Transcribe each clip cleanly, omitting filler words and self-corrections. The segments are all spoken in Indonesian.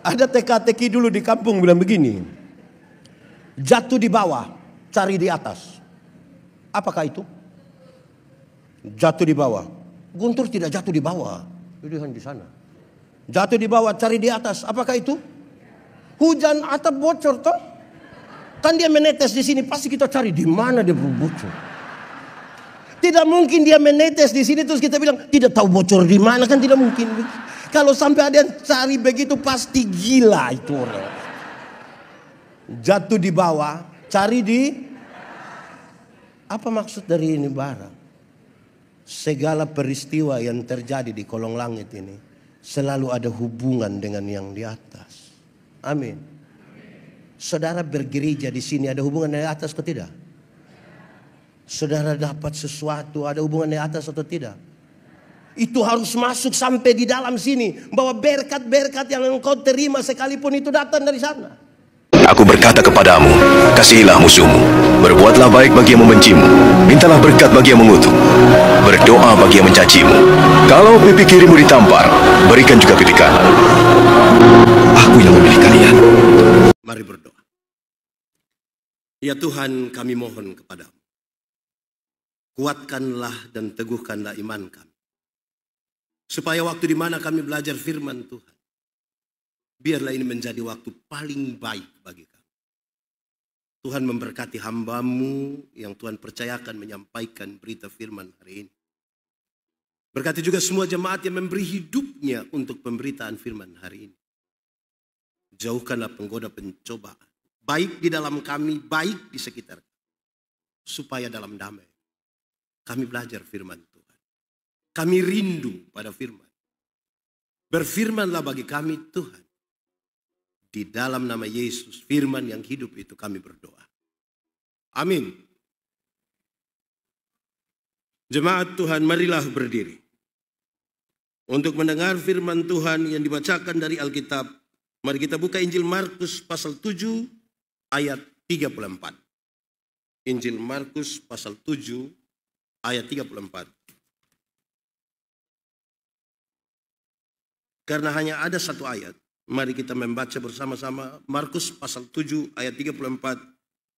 Ada teka-teki dulu di kampung bilang begini. Jatuh di bawah, cari di atas. Apakah itu? Jatuh di bawah. Guntur tidak jatuh di bawah. Dia di sana. Jatuh di bawah, cari di atas. Apakah itu? Hujan atap bocor toh? Kan dia menetes di sini, pasti kita cari di mana dia bocor. Tidak mungkin dia menetes di sini terus kita bilang tidak tahu bocor di mana, kan tidak mungkin. Kalau sampai ada yang cari begitu pasti gila itu orang. Jatuh di bawah, cari di. Apa maksud dari ini barang? Segala peristiwa yang terjadi di kolong langit ini selalu ada hubungan dengan yang di atas. Amin. Saudara bergereja di sini ada hubungan dari atas atau tidak? Saudara dapat sesuatu ada hubungan dari atas atau tidak? Itu harus masuk sampai di dalam sini. Bahwa berkat-berkat yang engkau terima sekalipun itu datang dari sana. Aku berkata kepadamu, kasihilah musuhmu, berbuatlah baik bagi yang membencimu, mintalah berkat bagi yang mengutuk, berdoa bagi yang mencacimu. Kalau pipi kirimu ditampar, berikan juga pipi kanan. Aku yang memilih kalian. Mari berdoa. Ya Tuhan, kami mohon kepadamu. Kuatkanlah dan teguhkanlah iman kami. Supaya waktu di mana kami belajar firman Tuhan, biarlah ini menjadi waktu paling baik bagi kami. Tuhan memberkati hamba-Mu yang Tuhan percayakan menyampaikan berita firman hari ini. Berkati juga semua jemaat yang memberi hidupnya untuk pemberitaan firman hari ini. Jauhkanlah penggoda pencobaan, baik di dalam kami, baik di sekitar kami. Supaya dalam damai kami belajar firman Tuhan. Kami rindu pada firman. Berfirmanlah bagi kami Tuhan. Di dalam nama Yesus, firman yang hidup itu kami berdoa. Amin. Jemaat Tuhan, marilah berdiri. Untuk mendengar firman Tuhan yang dibacakan dari Alkitab. Mari kita buka Injil Markus pasal 7 ayat 34. Injil Markus pasal 7 ayat 34. Karena hanya ada satu ayat, mari kita membaca bersama-sama Markus pasal 7 ayat 34,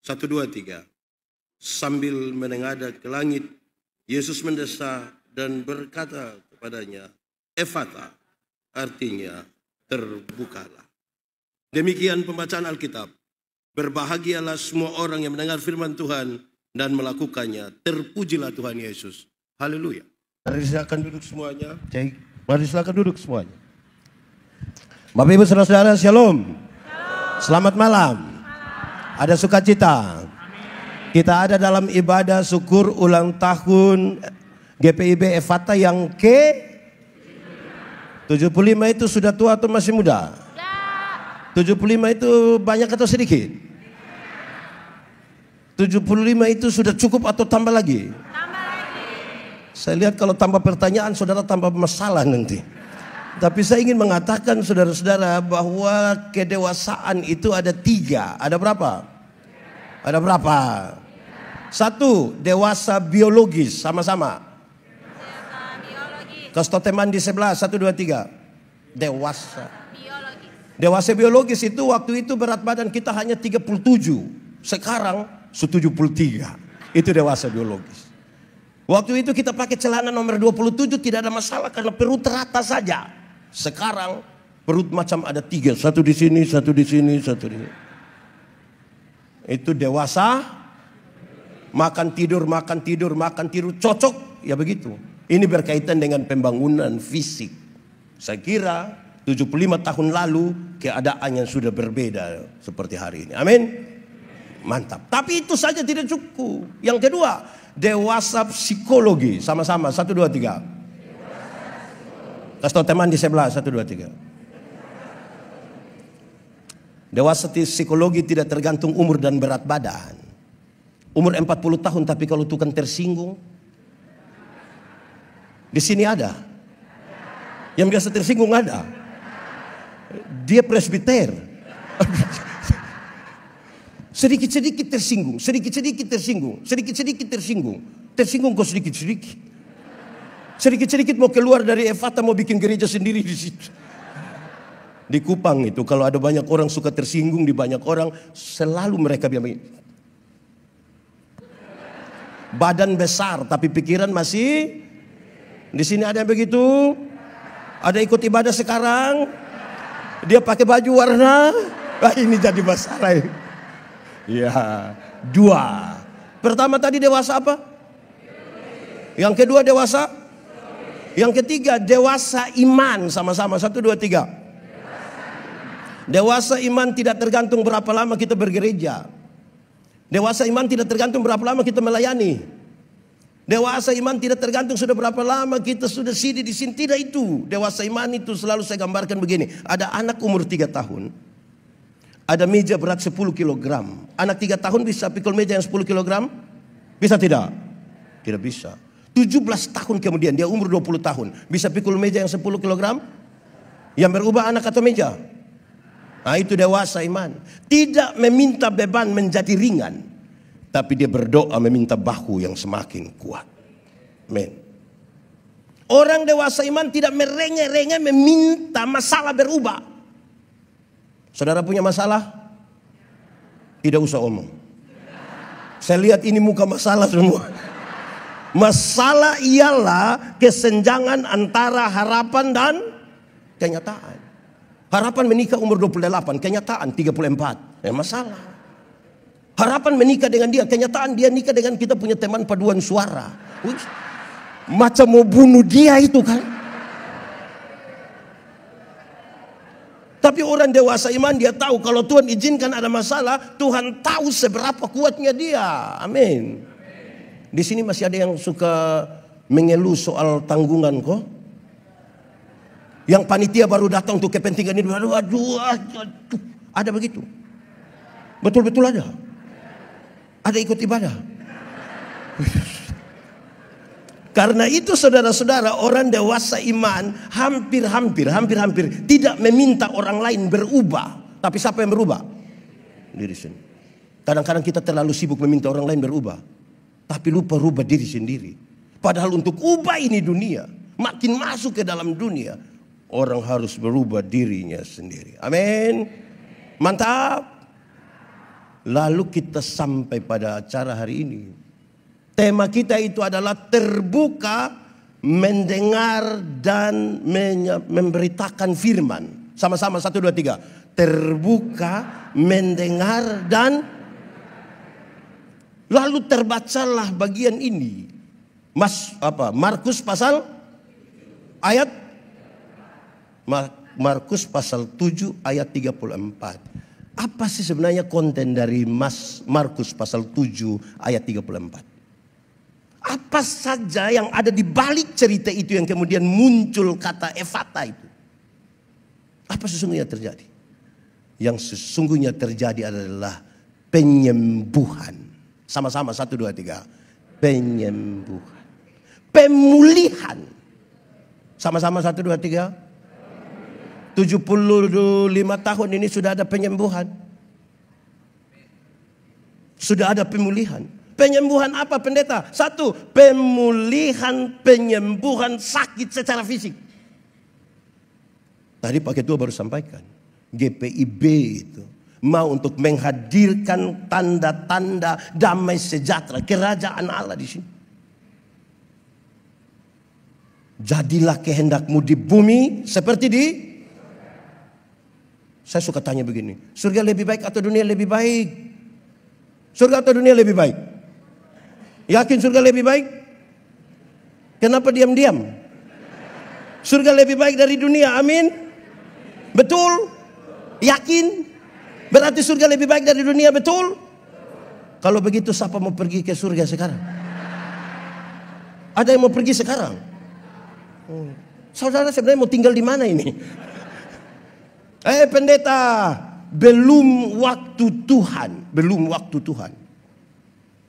1, 2, 3. Sambil menengadah ke langit, Yesus mendesah dan berkata kepadanya, Ephata, artinya terbukalah. Demikian pembacaan Alkitab. Berbahagialah semua orang yang mendengar firman Tuhan dan melakukannya. Terpujilah Tuhan Yesus. Haleluya. Mari silakan duduk semuanya. Mari silakan duduk semuanya. Bapak Ibu Saudara-saudara, Shalom. Selamat malam. Ada sukacita. Kita ada dalam ibadah syukur ulang tahun GPIB Ephata yang ke 75 itu sudah tua atau masih muda? 75 itu banyak atau sedikit? 75 itu sudah cukup atau tambah lagi? Tambah lagi. Saya lihat kalau tambah pertanyaan saudara tambah masalah nanti. Tapi saya ingin mengatakan saudara-saudara bahwa kedewasaan itu ada 3. Ada berapa? Ada berapa? 1, dewasa biologis. Sama-sama. Kasih teman di sebelah. 1, 2, 3. Dewasa biologis. Dewasa biologis itu waktu itu berat badan kita hanya 37. Sekarang 73. Itu dewasa biologis. Waktu itu kita pakai celana nomor 27 tidak ada masalah karena perut rata saja. Sekarang perut macam ada 3, 1 di sini, 1 di sini, 1 di sini. Itu dewasa. Makan tidur, cocok, ya begitu. Ini berkaitan dengan pembangunan fisik. Saya kira 75 tahun lalu keadaannya sudah berbeda seperti hari ini. Amin. Mantap. Tapi itu saja tidak cukup. Yang kedua, dewasa psikologi. Sama-sama, 1, 2, 3. Kasih tahu teman di sebelah, 1, 2, 3. Dewasa psikologi tidak tergantung umur dan berat badan. Umur 40 tahun tapi kalau tukang tersinggung. Di sini ada. Yang biasa tersinggung ada. Dia presbiter. Sedikit-sedikit tersinggung, sedikit-sedikit tersinggung, sedikit-sedikit tersinggung. Tersinggung kok sedikit-sedikit. Sedikit-sedikit mau keluar dari Ephata mau bikin gereja sendiri di situ. Di Kupang itu kalau ada banyak orang suka tersinggung di banyak orang, selalu mereka bilang begini. Badan besar tapi pikiran masih di sini. Ada yang begitu? Ada ikut ibadah sekarang? Dia pakai baju warna? Ini jadi masalah. Ya, dua. Pertama tadi dewasa apa? Yang kedua dewasa? Yang ketiga dewasa iman. Sama-sama, 1, 2, 3. Dewasa iman tidak tergantung berapa lama kita bergereja. Dewasa iman tidak tergantung berapa lama kita melayani. Dewasa iman tidak tergantung sudah berapa lama kita sudah sidi di sini. Tidak itu. Dewasa iman itu selalu saya gambarkan begini. Ada anak umur 3 tahun. Ada meja berat 10 kilogram. Anak 3 tahun bisa pikul meja yang 10 kilogram? Bisa tidak? Tidak bisa. 17 tahun kemudian dia umur 20 tahun. Bisa pikul meja yang 10 kilogram? Yang berubah anak atau meja? Nah, itu dewasa iman. Tidak meminta beban menjadi ringan, tapi dia berdoa meminta bahu yang semakin kuat. Amin. Orang dewasa iman tidak merengek-rengek meminta masalah berubah. Saudara punya masalah? Tidak usah omong. Saya lihat ini muka masalah semua. Masalah ialah kesenjangan antara harapan dan kenyataan. Harapan menikah umur 28, kenyataan 34. Masalah. Harapan menikah dengan dia, kenyataan dia nikah dengan kita punya teman paduan suara. Macam mau bunuh dia itu kan. Tapi orang dewasa iman dia tahu kalau Tuhan izinkan ada masalah, Tuhan tahu seberapa kuatnya dia. Amin. Di sini masih ada yang suka mengeluh soal tanggungan kok. Yang panitia baru datang untuk kepentingan ini, aduh, ada begitu. Betul-betul ada. Ada ikut ibadah. Karena itu saudara-saudara, orang dewasa iman hampir tidak meminta orang lain berubah. Tapi siapa yang berubah? Diri sendiri. Kadang-kadang kita terlalu sibuk meminta orang lain berubah, tapi lupa rubah diri sendiri. Padahal untuk ubah ini dunia, makin masuk ke dalam dunia, orang harus berubah dirinya sendiri. Amin. Mantap. Lalu kita sampai pada acara hari ini. Tema kita itu adalah terbuka, mendengar dan memberitakan firman. Sama-sama 1, 2, 3. Terbuka, mendengar dan. Lalu terbacalah bagian ini. Markus pasal ayat Markus pasal 7 ayat 34. Apa sih sebenarnya konten dari Markus pasal 7 ayat 34? Apa saja yang ada di balik cerita itu yang kemudian muncul kata Efata itu? Apa sesungguhnya terjadi? Yang sesungguhnya terjadi adalah penyembuhan. Sama-sama 1, 2, 3. Penyembuhan. Pemulihan. Sama-sama 1, 2, 3. 75 tahun ini sudah ada penyembuhan. Sudah ada pemulihan. Penyembuhan apa pendeta? 1, penyembuhan sakit secara fisik. Tadi Pak Ketua baru sampaikan. GPIB itu mau untuk menghadirkan tanda-tanda damai sejahtera kerajaan Allah di sini. Jadilah kehendakmu di bumi seperti di. Saya suka tanya begini, surga lebih baik atau dunia lebih baik? Surga atau dunia lebih baik? Yakin surga lebih baik? Kenapa diam-diam? Surga lebih baik dari dunia, amin? Betul? Yakin? Berarti surga lebih baik dari dunia, betul? Kalau begitu siapa mau pergi ke surga sekarang? Ada yang mau pergi sekarang? Saudara sebenarnya mau tinggal di mana ini? Pendeta, belum waktu Tuhan. Belum waktu Tuhan.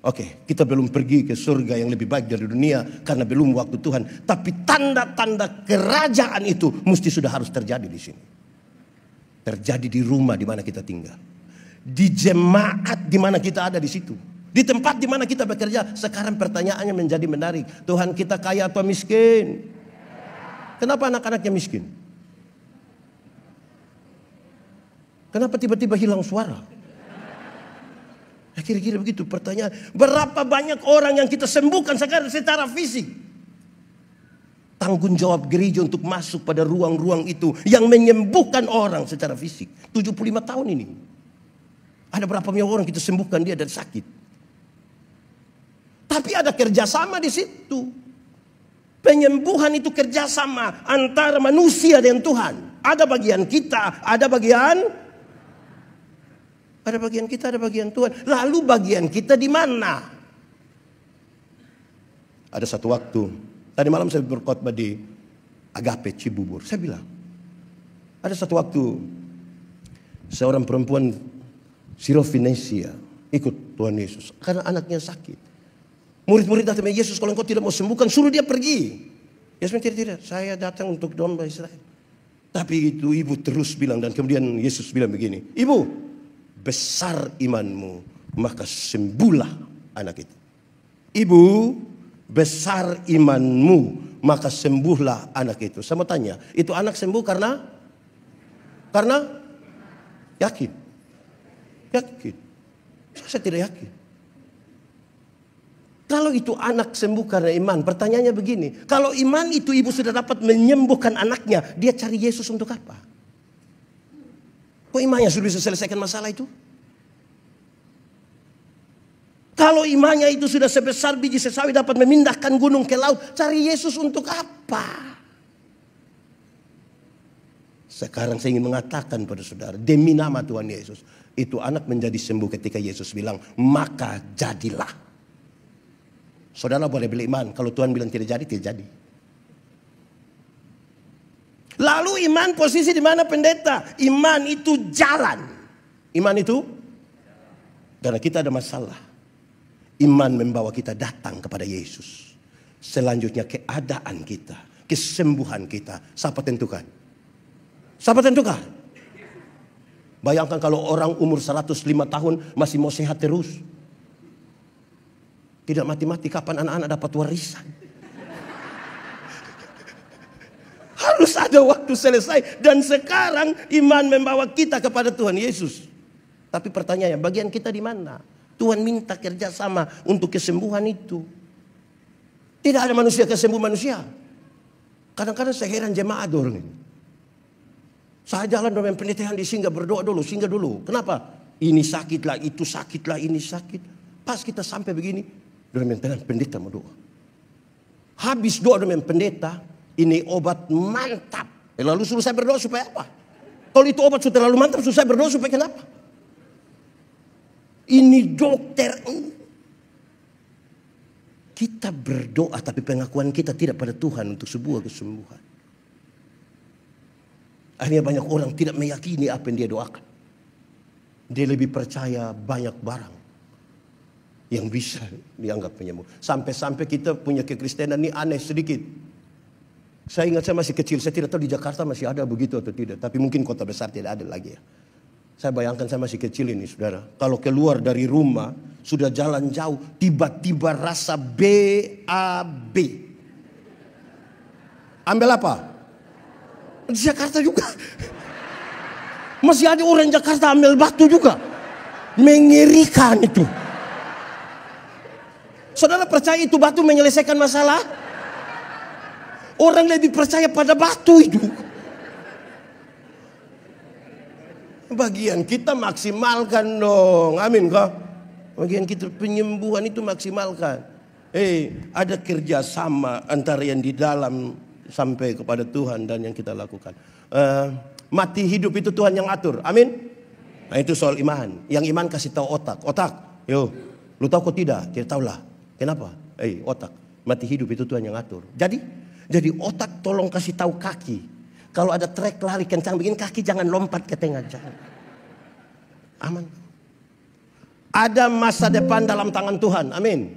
Oke, kita belum pergi ke surga yang lebih baik dari dunia karena belum waktu Tuhan. Tapi tanda-tanda kerajaan itu mesti sudah harus terjadi di sini. Terjadi di rumah di mana kita tinggal. Di jemaat di mana kita ada di situ. Di tempat di mana kita bekerja. Sekarang pertanyaannya menjadi menarik. Tuhan kita kaya atau miskin? Kenapa anak-anaknya miskin? Kenapa tiba-tiba hilang suara? Kira-kira begitu pertanyaan. Berapa banyak orang yang kita sembuhkan sekarang secara fisik? Tanggung jawab gereja untuk masuk pada ruang-ruang itu yang menyembuhkan orang secara fisik. 75 tahun ini. Ada berapa banyak orang kita sembuhkan dia dari sakit. Tapi ada kerjasama di situ. Penyembuhan itu kerjasama antara manusia dengan Tuhan. Ada bagian kita, ada bagian kita, ada bagian Tuhan. Lalu bagian kita di mana? Ada satu waktu, tadi malam saya berkhotbah di Agape Cibubur. Saya bilang, ada satu waktu seorang perempuan Sirofinesia ikut Tuhan Yesus karena anaknya sakit. Murid-murid datang, Yesus kalau engkau tidak mau sembuhkan, suruh dia pergi. Yesus bilang, tidak, saya datang untuk domba Israel. Tapi itu ibu terus bilang, dan kemudian Yesus bilang begini, ibu, besar imanmu, maka sembuhlah anak itu. Ibu, besar imanmu, maka sembuhlah anak itu. Saya mau tanya, itu anak sembuh karena yakin. Saya tidak yakin. Kalau itu anak sembuh karena iman, pertanyaannya begini, kalau iman itu ibu sudah dapat menyembuhkan anaknya, dia cari Yesus untuk apa? Kok imannya sudah bisa selesaikan masalah itu? Kalau imannya itu sudah sebesar biji sesawi dapat memindahkan gunung ke laut, cari Yesus untuk apa? Sekarang saya ingin mengatakan pada saudara, demi nama Tuhan Yesus, itu anak menjadi sembuh ketika Yesus bilang, maka jadilah. Saudara boleh beli iman, kalau Tuhan bilang tidak jadi, tidak jadi. Lalu iman posisi di mana pendeta? Iman itu jalan. Iman itu, karena kita ada masalah. Iman membawa kita datang kepada Yesus. Selanjutnya keadaan kita, kesembuhan kita. Siapa tentukan? Siapa tentukan? Bayangkan kalau orang umur 105 tahun masih mau sehat terus. Tidak mati-mati, kapan anak-anak dapat warisan? Harus ada waktu selesai. Dan sekarang iman membawa kita kepada Tuhan Yesus. Tapi pertanyaannya, bagian kita di mana? Tuhan minta kerjasama untuk kesembuhan itu. Tidak ada manusia kesembuh manusia. Kadang-kadang saya heran jemaat orang ini. Saya jalan dengan pendeta yang di singgah, berdoa dulu, singgah dulu. Kenapa? Ini sakitlah, itu sakitlah, ini sakit. Pas kita sampai begini, dengan pendeta mau doa. Habis doa dengan pendeta, ini obat mantap. Lalu suruh saya berdoa supaya apa? Kalau itu obat sudah terlalu mantap, suruh saya berdoa supaya kenapa? Ini dokter. Kita berdoa tapi pengakuan kita tidak pada Tuhan untuk sebuah kesembuhan. Akhirnya banyak orang tidak meyakini apa yang dia doakan. Dia lebih percaya banyak barang yang bisa dianggap penyembuh. Sampai-sampai kita punya kekristenan ini aneh sedikit. Saya ingat saya masih kecil, saya tidak tahu di Jakarta masih ada begitu atau tidak. Tapi mungkin kota besar tidak ada lagi ya. Saya bayangkan saya masih kecil ini saudara. Kalau keluar dari rumah, sudah jalan jauh, tiba-tiba rasa BAB. Ambil apa? Di Jakarta juga. Masih ada orang Jakarta ambil batu juga. Mengerikan itu. Saudara percaya itu batu menyelesaikan masalah? Orang lebih percaya pada batu itu. Bagian kita maksimalkan dong. Amin kah? Bagian kita penyembuhan itu maksimalkan. Ada kerjasama antara yang di dalam sampai kepada Tuhan dan yang kita lakukan. Mati hidup itu Tuhan yang atur. Amin. Nah itu soal iman. Yang iman kasih tahu otak. Otak, yo, lu tahu kok tidak? Tidak tahulah. Kenapa? Otak. Mati hidup itu Tuhan yang atur. Jadi otak tolong kasih tahu kaki. Kalau ada trek lari kencang begini, kaki jangan lompat ke tengah. Jangan. Aman. Ada masa depan dalam tangan Tuhan. Amin.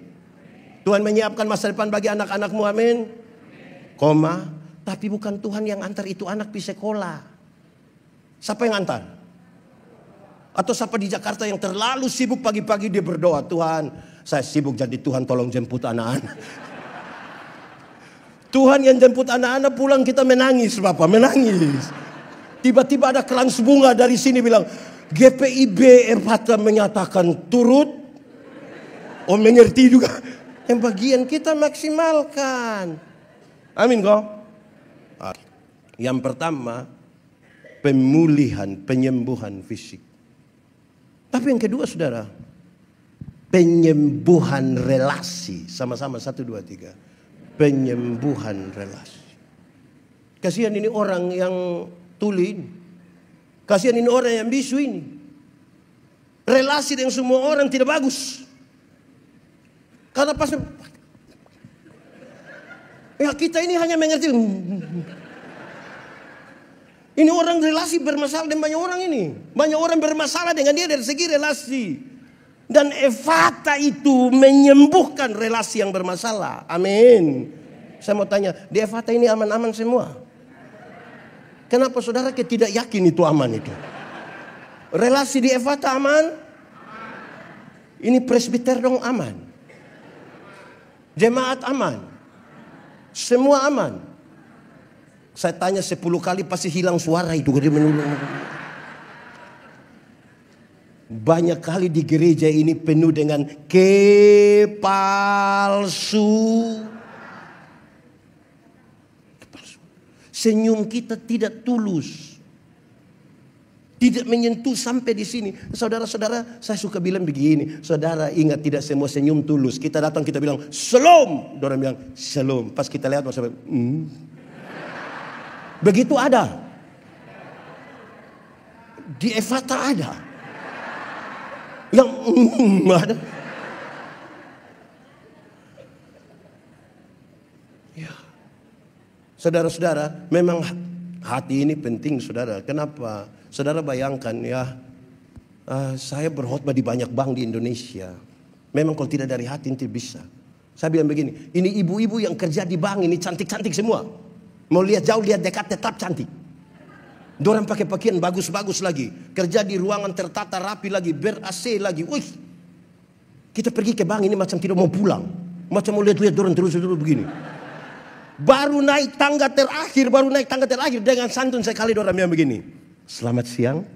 Tuhan menyiapkan masa depan bagi anak-anakmu. Amin. Koma. Tapi bukan Tuhan yang antar itu anak di sekolah. Siapa yang antar? Atau siapa di Jakarta yang terlalu sibuk pagi-pagi dia berdoa. Tuhan, saya sibuk jadi Tuhan tolong jemput anak-anak. Tuhan yang jemput anak-anak pulang kita menangis Bapak, menangis. Tiba-tiba ada krans bunga dari sini bilang, GPIB Efata menyatakan turut. Oh, mengerti juga. Yang bagian kita maksimalkan. Amin kok. Yang pertama, pemulihan, penyembuhan fisik. Tapi yang kedua saudara, penyembuhan relasi. Sama-sama 1, 2, 3. Penyembuhan relasi. Kasihan ini orang yang tuli ini. Kasihan ini orang yang bisu ini. Relasi dengan semua orang tidak bagus. Karena pas ya kita ini hanya mengerti. Ini orang relasi bermasalah dengan banyak orang ini. Banyak orang bermasalah dengan dia dari segi relasi. Dan Efata itu menyembuhkan relasi yang bermasalah. Amin. Saya mau tanya, di Efata ini aman-aman semua? Kenapa saudara tidak yakin itu aman itu? Relasi di Efata aman? Ini presbiter dong aman. Jemaat aman. Semua aman. Saya tanya 10 kali pasti hilang suara itu. Banyak kali di gereja ini penuh dengan kepalsu. Senyum kita tidak tulus. Tidak menyentuh sampai di sini. Saudara-saudara, saya suka bilang begini. Saudara ingat tidak semua senyum tulus. Kita datang kita bilang, Shalom. Orang bilang, Shalom. Pas kita lihat, maksudnya, begitu ada. Di Efata ada. Yang ada. Ya. Saudara-saudara, memang hati ini penting saudara. Kenapa? Saudara bayangkan ya, saya berkhotbah di banyak bank di Indonesia. Memang kalau tidak dari hati tidak bisa. Saya bilang begini, ini ibu-ibu yang kerja di bank ini cantik-cantik semua. Mau lihat jauh, lihat dekat, tetap cantik. Dorang pakai pakaian bagus-bagus lagi. Kerja di ruangan tertata rapi lagi, ber-AC lagi. Wih, kita pergi ke bank ini macam tidak mau pulang. Macam mau lihat-lihat dorang terus-terus begini. Baru naik tangga terakhir dengan santun sekali dorang yang begini. Selamat siang,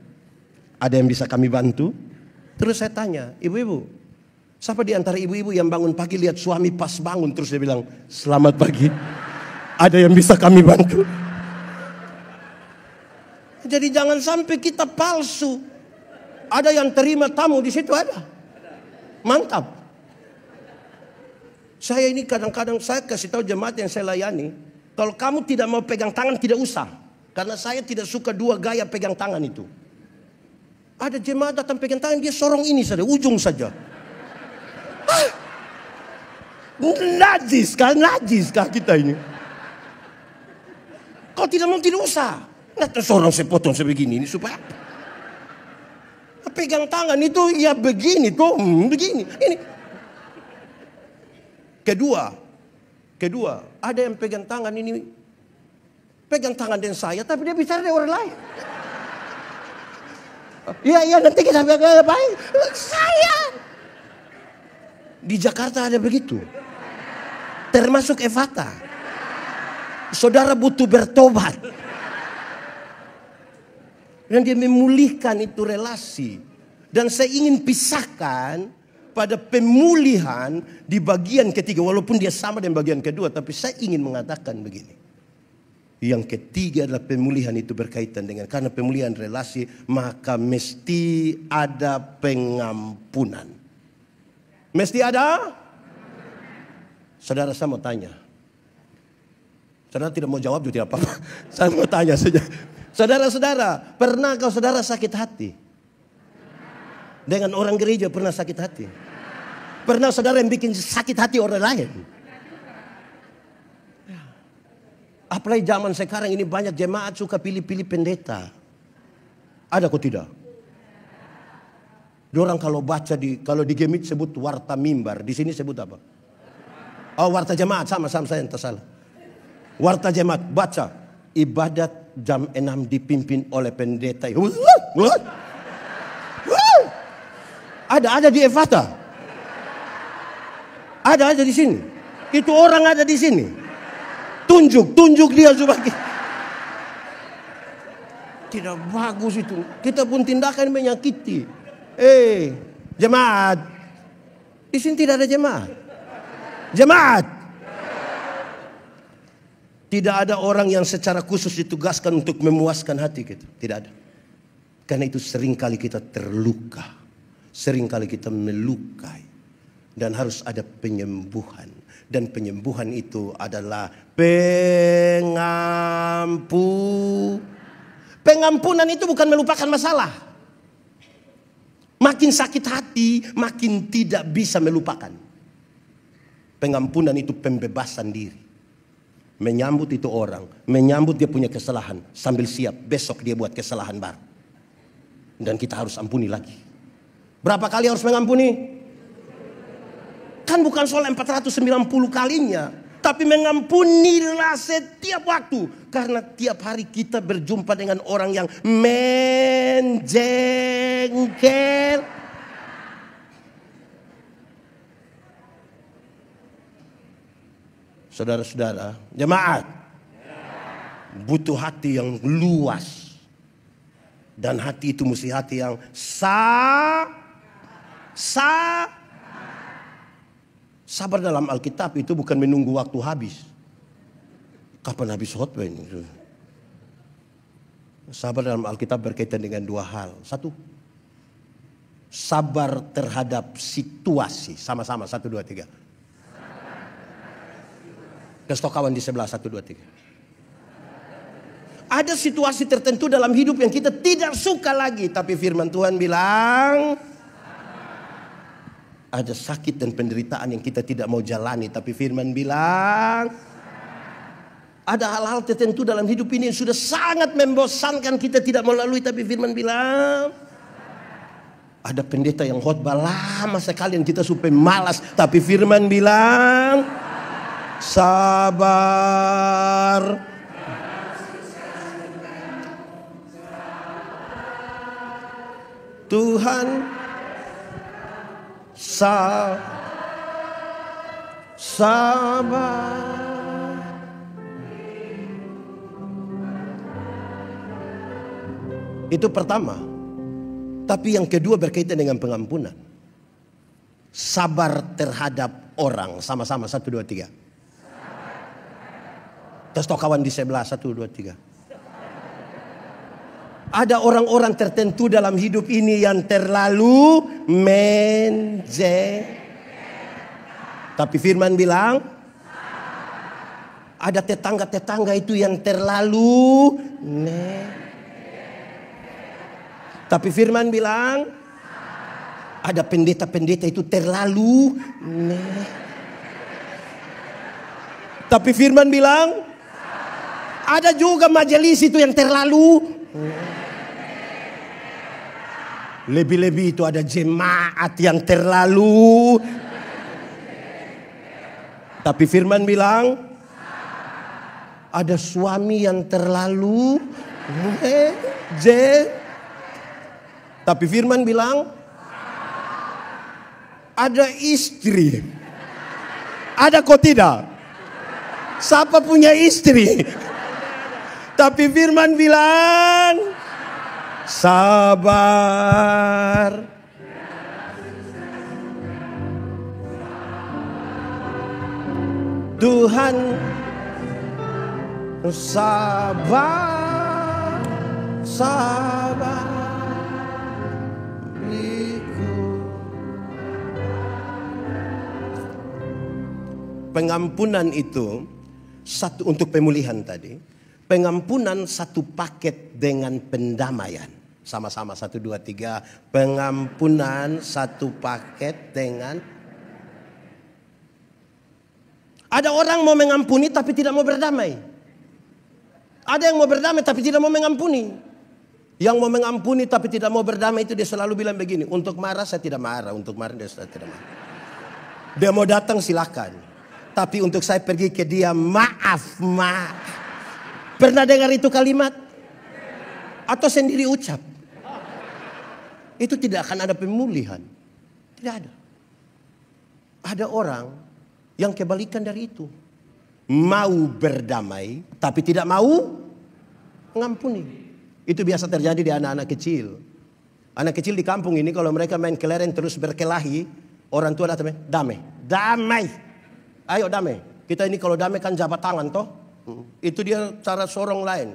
ada yang bisa kami bantu? Terus saya tanya, ibu-ibu, siapa di antara ibu-ibu yang bangun pagi lihat suami pas bangun terus dia bilang, selamat pagi, ada yang bisa kami bantu? Jadi jangan sampai kita palsu. Ada yang terima tamu di situ ada. Mantap. Saya ini kadang-kadang saya kasih tahu jemaat yang saya layani, kalau kamu tidak mau pegang tangan tidak usah. Karena saya tidak suka dua gaya pegang tangan itu. Ada jemaat datang pegang tangan dia sorong ini saja, ujung saja. Najis kah kita ini? Kalau tidak mau tidak usah. Nah, sorong sepotong sebegini ini supaya pegang tangan itu ya begini tuh, begini. Ini. Kedua, ada yang pegang tangan ini, pegang tangan dengan saya, tapi dia bicara dengan orang lain. Iya, nanti kita pegang baik. Saya. Di Jakarta ada begitu. Termasuk Efata. Saudara butuh bertobat. Dan dia memulihkan itu relasi. Dan saya ingin pisahkan pada pemulihan di bagian ketiga. Walaupun dia sama dengan bagian kedua. Tapi saya ingin mengatakan begini. Yang ketiga adalah pemulihan itu berkaitan dengan. Karena pemulihan relasi maka mesti ada pengampunan. Mesti ada? Saudara saya mau tanya. Saudara tidak mau jawab juga tidak apa-apa. Saya mau tanya saja. Saudara-saudara, pernah kau saudara sakit hati? Dengan orang gereja pernah sakit hati? Pernah saudara yang bikin sakit hati orang lain? Apalagi zaman sekarang ini banyak jemaat suka pilih-pilih pendeta. Ada kok tidak? Dorang kalau baca kalau di Gemit sebut warta mimbar, di sini sebut apa? Oh, warta jemaat, sama saya yang tersalah. Warta jemaat, baca ibadat jam 6 dipimpin oleh pendeta. Ada di Efata. Ada di sini. Itu orang ada di sini. Tunjuk dia sebagai. Tidak bagus itu. Kita pun tindakan menyakiti. Jemaat. Di sini tidak ada jemaat. Jemaat. Tidak ada orang yang secara khusus ditugaskan untuk memuaskan hati kita. Tidak ada. Karena itu seringkali kita terluka. Seringkali kita melukai. Dan harus ada penyembuhan. Dan penyembuhan itu adalah pengampunan itu bukan melupakan masalah. Makin sakit hati, makin tidak bisa melupakan. Pengampunan itu pembebasan diri. Menyambut itu orang, menyambut dia punya kesalahan, sambil siap besok dia buat kesalahan baru. Dan kita harus ampuni lagi. Berapa kali harus mengampuni? Kan bukan soal 490 kalinya. Tapi mengampunilah setiap waktu. Karena tiap hari kita berjumpa dengan orang yang menjengkel. Saudara-saudara, jemaat. Butuh hati yang luas. Dan hati itu mesti hati yang sabar dalam Alkitab itu bukan menunggu waktu habis. Kapan habis khotbah ini? Sabar dalam Alkitab berkaitan dengan dua hal. Satu, sabar terhadap situasi. Sama-sama, 1, 2, 3. Kasih kawan di sebelah, 1, 2, 3. Ada situasi tertentu dalam hidup yang kita tidak suka lagi. Tapi firman Tuhan bilang, ada sakit dan penderitaan yang kita tidak mau jalani. Tapi firman bilang, ada hal-hal tertentu dalam hidup ini yang sudah sangat membosankan kita tidak mau lalui. Tapi firman bilang, ada pendeta yang khotbah lama sekali yang kita supaya malas. Tapi firman bilang, sabar. Tuhan sabar. Itu pertama. Tapi yang kedua berkaitan dengan pengampunan. Sabar terhadap orang. Sama-sama, 1, 2, 3. Terus kawan di sebelah, 1, 2, 3. Ada orang-orang tertentu dalam hidup ini yang terlalu tapi firman bilang, ada tetangga-tetangga itu yang terlalu tapi firman bilang, ada pendeta-pendeta itu terlalu tapi firman bilang, ada juga majelis itu yang terlalu lebih-lebih itu ada jemaat yang terlalu. Tapi firman bilang, ada suami yang terlalu tapi firman bilang, ada istri. Ada kok tidak? Siapa punya istri? Tapi firman bilang, sabar. Tuhan sabar, sabar. Pengampunan itu satu untuk pemulihan tadi. Pengampunan satu paket dengan pendamaian. Sama-sama 1, 2, 3. Pengampunan satu paket dengan. Ada orang mau mengampuni tapi tidak mau berdamai. Ada yang mau berdamai tapi tidak mau mengampuni. Yang mau mengampuni tapi tidak mau berdamai itu dia selalu bilang begini. Untuk marah saya tidak marah. Untuk marah dia tidak marah. Dia mau datang silakan. Tapi untuk saya pergi ke dia, maaf. Pernah dengar itu kalimat? Atau sendiri ucap? Itu tidak akan ada pemulihan. Tidak ada. Ada orang yang kebalikan dari itu. Mau berdamai, tapi tidak mau mengampuni. Itu biasa terjadi di anak-anak kecil. Anak kecil di kampung ini kalau mereka main kelereng terus berkelahi, orang tua datang, damai, damai. Ayo damai. Kita ini kalau damai kan jabat tangan toh. Itu dia cara sorong lain.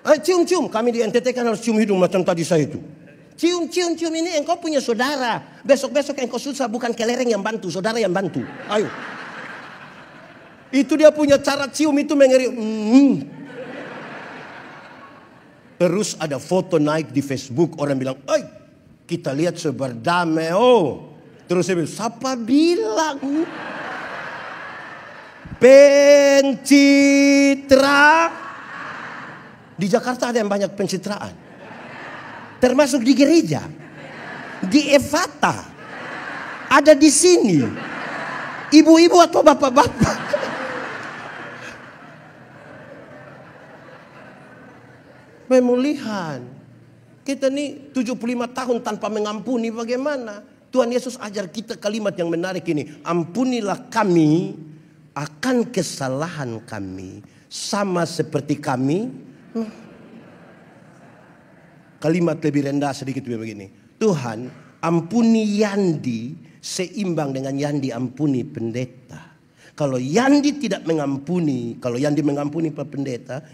Cium-cium, kami di NTT kan harus cium hidung macam tadi saya itu. Cium ini engkau punya saudara. Besok-besok engkau susah bukan kelereng yang bantu, saudara yang bantu. Ayo. Itu dia punya cara cium itu mengeri. Terus ada foto naik di Facebook, orang bilang, "Oi, kita lihat seberdamai." Terus saya bilang, "Siapa bilang?" Pencitra. Di Jakarta ada yang banyak pencitraan. Termasuk di gereja. Di Evata. Ada di sini. Ibu-ibu atau bapak-bapak. Pemulihan. Kita nih 75 tahun tanpa mengampuni, bagaimana? Tuhan Yesus ajar kita kalimat yang menarik ini. Ampunilah kami akan kesalahan kami. Sama seperti kami. Kalimat lebih rendah sedikit begini. Tuhan, ampuni Yandi seimbang dengan Yandi ampuni pendeta. Kalau Yandi tidak mengampuni, kalau Yandi mengampuni Pak Pendeta,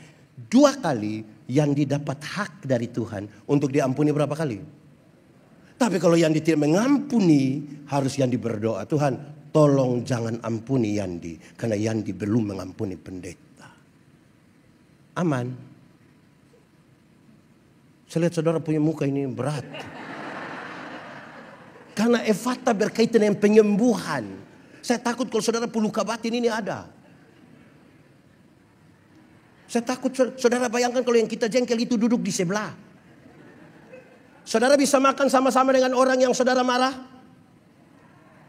2 kali Yandi dapat hak dari Tuhan untuk diampuni berapa kali? Tapi kalau Yandi tidak mengampuni, harus Yandi berdoa, Tuhan, tolong jangan ampuni Yandi karena Yandi belum mengampuni pendeta. Aman. Saya lihat saudara punya muka ini berat. Karena Evata berkaitan dengan penyembuhan. Saya takut kalau saudara luka batin ini ada. Saya takut saudara bayangkan kalau yang kita jengkel itu duduk di sebelah. Saudara bisa makan sama-sama dengan orang yang saudara marah?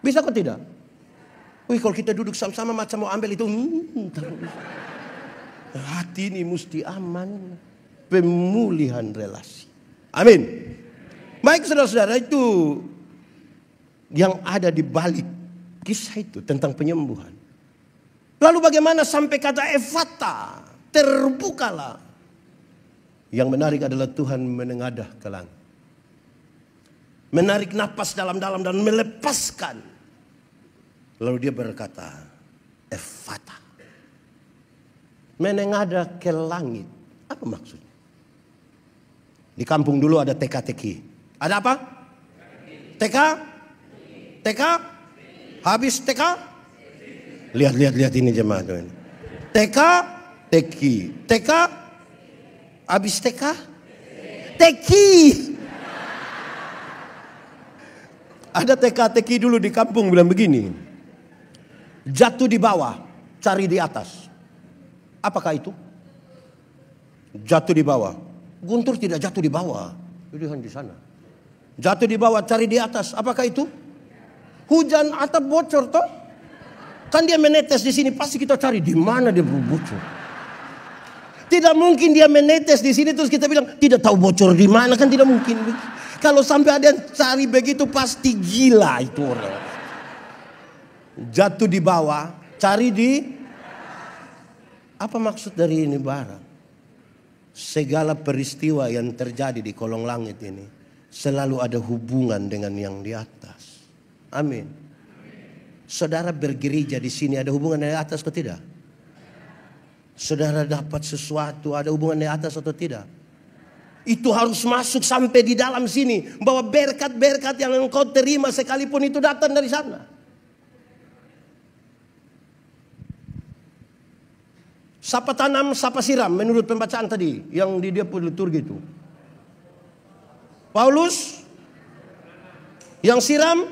Bisa kok tidak? Wih, kalau kita duduk sama-sama macam mau ambil itu. Hati ini mesti aman. Pemulihan relasi. Amin. Baik saudara-saudara, itu yang ada di balik kisah itu tentang penyembuhan. Lalu bagaimana sampai kata Evata terbukalah. Yang menarik adalah Tuhan menengadah ke langit. Menarik napas dalam-dalam dan melepaskan. Lalu dia berkata, Evata. Menengadah ke langit. Apa maksudnya? Di kampung dulu ada teka-teki. Ada apa? TK? Habis TK? Lihat ini jemaah tuh ini. TK-teki. TK? Habis TK? Teki. Ada teka-teki dulu di kampung bilang begini. Jatuh di bawah, cari di atas. Apakah itu? Jatuh di bawah. Guntur tidak jatuh di bawah. Dia di sana. Jatuh di bawah, cari di atas. Apakah itu? Hujan atap bocor toh? Kan dia menetes di sini, pasti kita cari di mana dia bocor. Tidak mungkin dia menetes di sini terus kita bilang tidak tahu bocor di mana, kan tidak mungkin. Kalau sampai ada yang cari begitu pasti gila itu orang. Jatuh di bawah, cari di. Apa maksud dari ini barang? Segala peristiwa yang terjadi di kolong langit ini selalu ada hubungan dengan yang di atas. Amin. Saudara bergereja di sini ada hubungan dari atas atau tidak? Saudara dapat sesuatu ada hubungan dari atas atau tidak? Itu harus masuk sampai di dalam sini. Bahwa berkat-berkat yang engkau terima sekalipun itu datang dari sana. Siapa tanam, siapa siram menurut pembacaan tadi yang di dia liturgi itu. Paulus yang siram,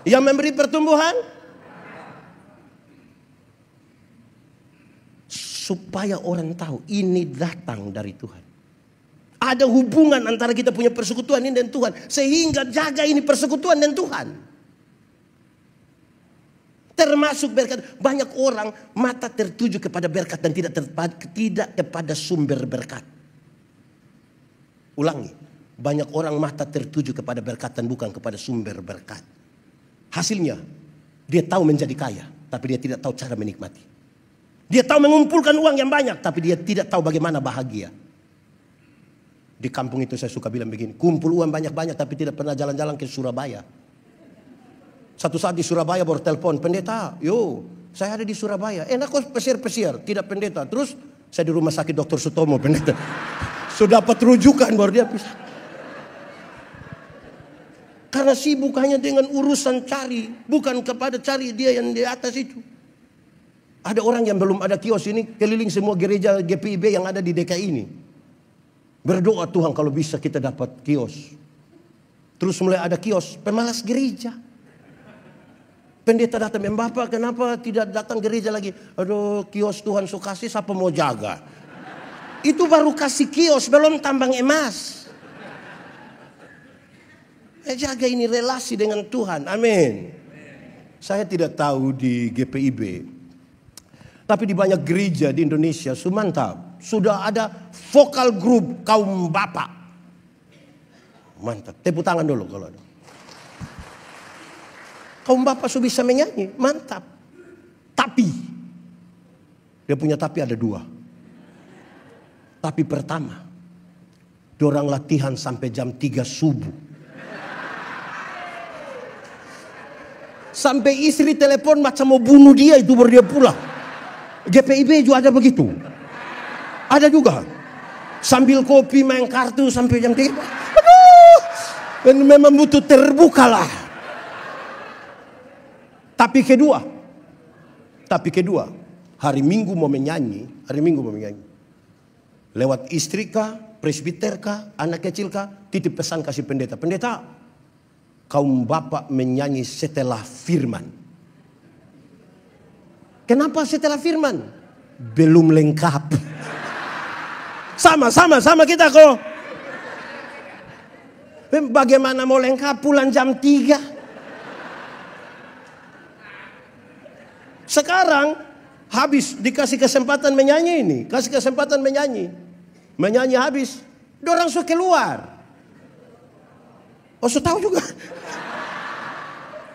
yang memberi pertumbuhan. Supaya orang tahu ini datang dari Tuhan. Ada hubungan antara kita punya persekutuan ini dan Tuhan. Sehingga jaga ini persekutuan dengan Tuhan. Termasuk berkat. Banyak orang mata tertuju kepada berkat dan tidak kepada sumber berkat. Ulangi. Banyak orang mata tertuju kepada berkat dan bukan kepada sumber berkat. Hasilnya dia tahu menjadi kaya, tapi dia tidak tahu cara menikmati. Dia tahu mengumpulkan uang yang banyak, tapi dia tidak tahu bagaimana bahagia. Di kampung itu saya suka bilang begini, kumpul uang banyak-banyak tapi tidak pernah jalan-jalan ke Surabaya. Satu saat di Surabaya baru telepon, pendeta, yo saya ada di Surabaya. Enak kok pesir-pesir, tidak pendeta. Terus saya di rumah sakit Dr. Sutomo, pendeta. Sudah dapat rujukan baru dia bisa. Karena sibuk hanya dengan urusan cari, bukan kepada cari dia yang di atas itu. Ada orang yang belum ada kios ini keliling semua gereja GPIB yang ada di DKI ini. Berdoa, Tuhan kalau bisa kita dapat kios. Terus mulai ada kios, pemalas gereja. Pendeta datang, Bapak kenapa tidak datang gereja lagi? Aduh, kios Tuhan sukasi, siapa mau jaga? Itu baru kasih kios, belum tambang emas. Jaga ini relasi dengan Tuhan, amin. Saya tidak tahu di GPIB. Tapi di banyak gereja di Indonesia, mantap. Sudah ada vokal grup kaum bapak. Mantap. Tepuk tangan dulu kalau ada. Kaum bapak sudah bisa menyanyi. Mantap. Tapi. Dia punya tapi ada dua. Tapi pertama. Dorang latihan sampai jam 3 subuh. Sampai istri telepon macam mau bunuh dia, itu baru dia pulang. GPIB juga ada begitu. Ada juga. Sambil kopi main kartu sampai jam 3. Aduh. Memang butuh terbuka lah. Tapi kedua. Hari Minggu mau menyanyi. Lewat istri kah, presbiter kah, anak kecil kah, titip pesan kasih pendeta. Pendeta, kaum bapak menyanyi setelah firman. Kenapa setelah firman? Belum lengkap. Sama kita kok. Bagaimana mau lengkap pulang jam 3? Sekarang habis dikasih kesempatan menyanyi ini. Menyanyi habis. Dorang suka keluar. Oh, so tahu juga.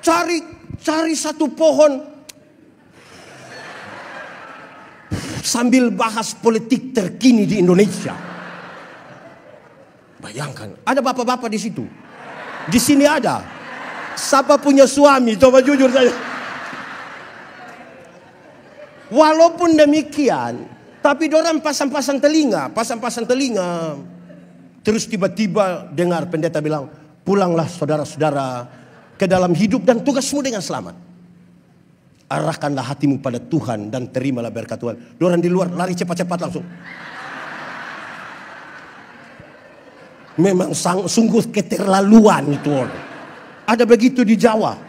Cari satu pohon. Sambil bahas politik terkini di Indonesia. Bayangkan, ada bapak-bapak di situ. Di sini ada. Siapa punya suami? Coba jujur saja. Walaupun demikian, tapi dorang pasang-pasang telinga. Terus tiba-tiba dengar pendeta bilang, pulanglah saudara-saudara ke dalam hidup dan tugasmu dengan selamat. Arahkanlah hatimu pada Tuhan dan terimalah berkat Tuhan. Dorang di luar lari cepat-cepat langsung. Memang sungguh keterlaluan itu orang. Ada begitu di Jawa.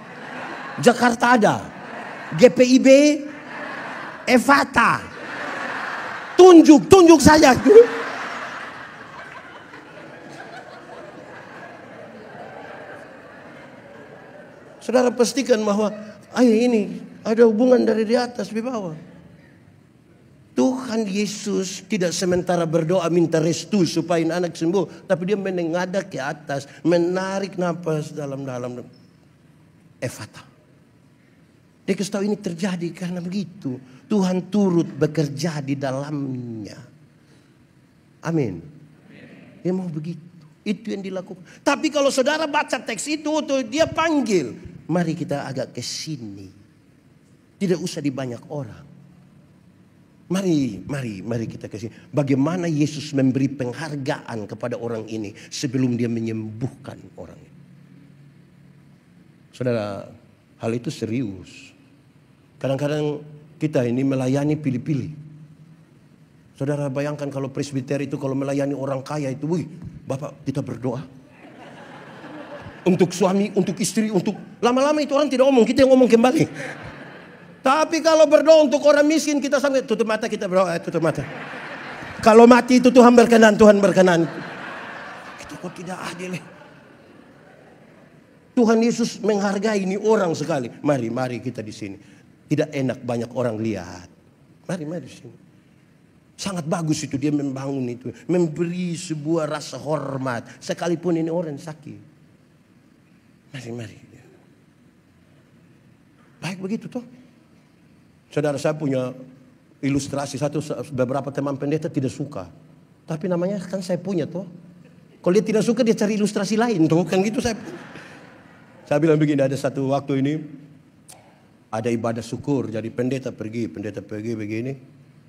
Jakarta ada. GPIB, Evata. Tunjuk saja. Saudara pastikan bahwa ini ada hubungan dari di atas di bawah. Tuhan Yesus tidak sementara berdoa minta restu supaya anak sembuh, tapi dia menengadah ke atas, menarik napas dalam-dalam. Evata. Dia kasih tahu ini terjadi karena begitu. Tuhan turut bekerja di dalamnya. Amin. Dia mau begitu. Itu yang dilakukan. Tapi kalau saudara baca teks itu, dia panggil. Mari kita agak ke sini. Tidak usah di banyak orang. Mari kita kasih. Bagaimana Yesus memberi penghargaan kepada orang ini sebelum dia menyembuhkan orang ini. Saudara, hal itu serius. Kadang-kadang kita ini melayani pilih-pilih. Saudara bayangkan kalau presbiter itu kalau melayani orang kaya itu, wih, Bapak kita berdoa. Untuk suami, untuk istri, untuk lama-lama itu orang tidak ngomong, kita yang ngomong kembali. Tapi kalau berdoa untuk orang miskin kita sampai tutup mata kita berdoa, tutup mata. Kalau mati itu Tuhan berkenan. Itu kok tidak adil. Tuhan Yesus menghargai ini orang sekali. Mari kita di sini. Tidak enak banyak orang lihat. Mari di sini. Sangat bagus itu dia membangun itu, memberi sebuah rasa hormat sekalipun ini orang sakit. Mari. Baik begitu toh. Saudara, saya punya ilustrasi. Beberapa teman pendeta tidak suka. Tapi namanya kan saya punya toh. Kalau dia tidak suka dia cari ilustrasi lain toh. Kan gitu saya bilang begini, ada satu waktu ini ada ibadah syukur. Jadi pendeta pergi begini.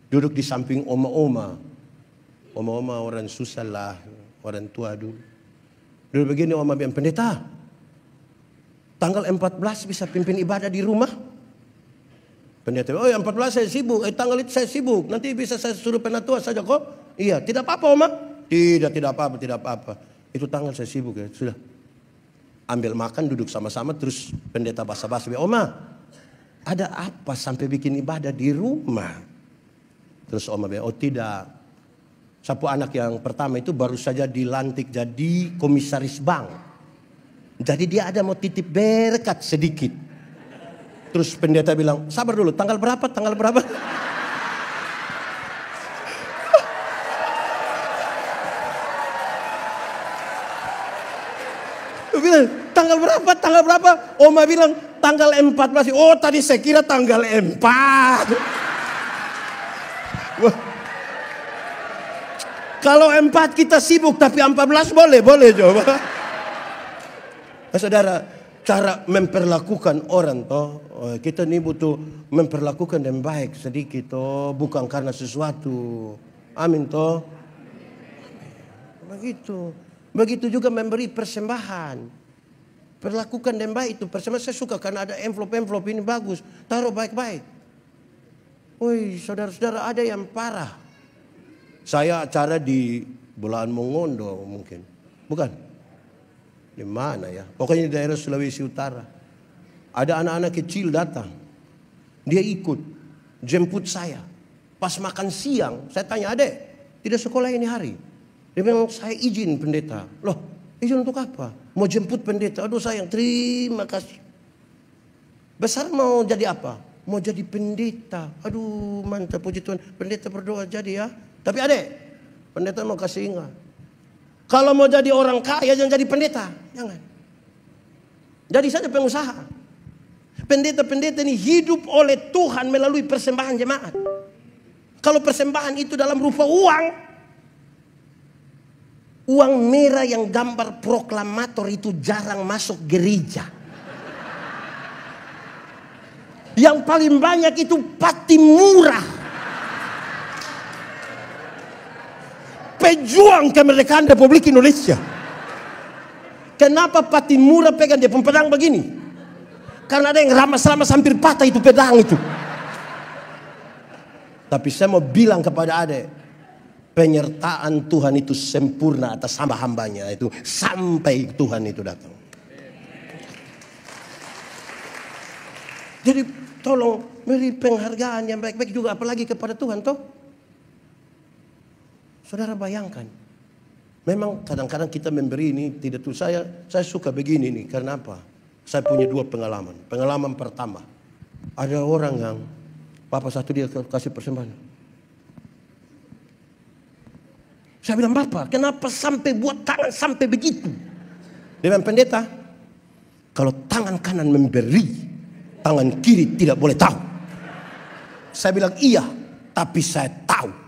Duduk di samping oma-oma. Oma-oma orang susah lah. Orang tua dulu. Duduk begini, oma bilang, pendeta, tanggal 14 bisa pimpin ibadah di rumah? Pendeta, oh 14 saya sibuk. Tanggal itu saya sibuk. Nanti bisa saya suruh penatua saja kok. Iya, tidak apa-apa oma. Tidak apa-apa. Itu tanggal saya sibuk ya. Sudah. Ambil makan, duduk sama-sama, terus pendeta basa-basi. Oma, ada apa sampai bikin ibadah di rumah? Terus oma bilang, oh tidak. Sapu anak yang pertama itu baru saja dilantik jadi komisaris bank. Jadi dia ada mau titip berkat sedikit. Terus pendeta bilang, sabar dulu, tanggal berapa? Bilang, tanggal berapa? Oma bilang, tanggal 14. Oh tadi saya kira tanggal 4. Wah. Kalau 4 kita sibuk, tapi 14 boleh coba. Nah, saudara, cara memperlakukan orang toh, kita ini butuh memperlakukan dengan baik sedikit toh, bukan karena sesuatu. Amin toh. Begitu juga memberi persembahan. Perlakukan dengan baik itu persembahan. Saya suka karena ada envelope ini bagus. Taruh baik-baik. Woi, saudara-saudara, ada yang parah. Saya acara di Bulaan Mongondo mungkin. Bukan? Di mana ya? Pokoknya di daerah Sulawesi Utara. Ada anak-anak kecil datang. Dia ikut. Jemput saya. Pas makan siang, saya tanya, adek, tidak sekolah ini hari? Dia bilang, saya izin pendeta. Loh, izin untuk apa? Mau jemput pendeta. Aduh sayang, terima kasih. Besar mau jadi apa? Mau jadi pendeta. Aduh mantap, puji Tuhan. Pendeta berdoa jadi ya. Tapi adek, pendeta mau kasih ingat. Kalau mau jadi orang kaya jangan jadi pendeta. Jangan. Jadi saja pengusaha. Pendeta-pendeta ini hidup oleh Tuhan melalui persembahan jemaat. Kalau persembahan itu dalam rupa uang merah yang gambar proklamator itu jarang masuk gereja. Yang paling banyak itu Patimura. Pejuang kemerdekaan Republik Indonesia. Kenapa Patimura pegang dia pedang begini? Karena ada yang ramas-ramas hampir patah itu pedang itu. Tapi saya mau bilang kepada adek, penyertaan Tuhan itu sempurna atas hamba-hambanya itu sampai Tuhan itu datang. Jadi tolong beri penghargaan yang baik-baik juga apalagi kepada Tuhan toh. Saudara bayangkan, memang kadang-kadang kita memberi ini tidak tuh saya suka begini nih karena apa? Saya punya 2 pengalaman. Pengalaman pertama, ada orang yang Bapak satu dia kasih persembahan. Saya bilang, Bapak, kenapa sampai buat tangan sampai begitu? Dia bilang, pendeta, kalau tangan kanan memberi, tangan kiri tidak boleh tahu. Saya bilang, iya, tapi saya tahu.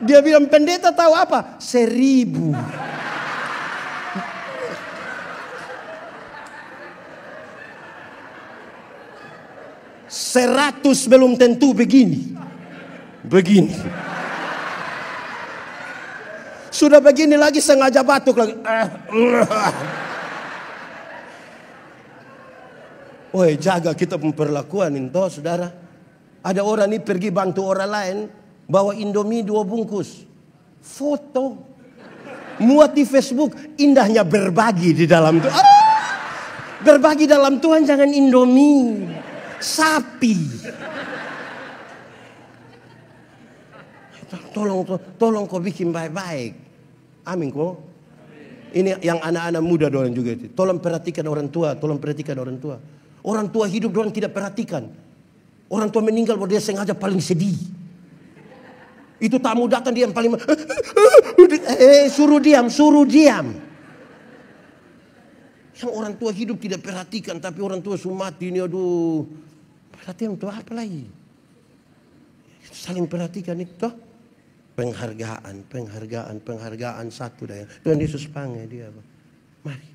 Dia bilang, pendeta tahu apa? 1000. Seratus belum tentu begini. Sudah begini lagi sengaja batuk lagi. Woi, jaga kita memperlakukan itu saudara. Ada orang ini pergi bantu orang lain, bawa Indomie 2 bungkus. Foto. Muat di Facebook, indahnya berbagi di dalam Tuhan. Berbagi dalam Tuhan jangan Indomie. Sapi. Tolong kau bikin baik-baik. Amin kok. Ini yang anak-anak muda doang juga itu. Tolong perhatikan orang tua. Orang tua hidup doang tidak perhatikan. Orang tua meninggal dia sengaja paling sedih. Itu tamu datang dia yang paling suruh diam. Yang orang tua hidup tidak perhatikan, tapi orang tua sudah mati ini, aduh. Perhatian untuk apa lagi? Saling perhatikan itu. Penghargaan satu dah. Tuhan Yesus panggil dia. Mari.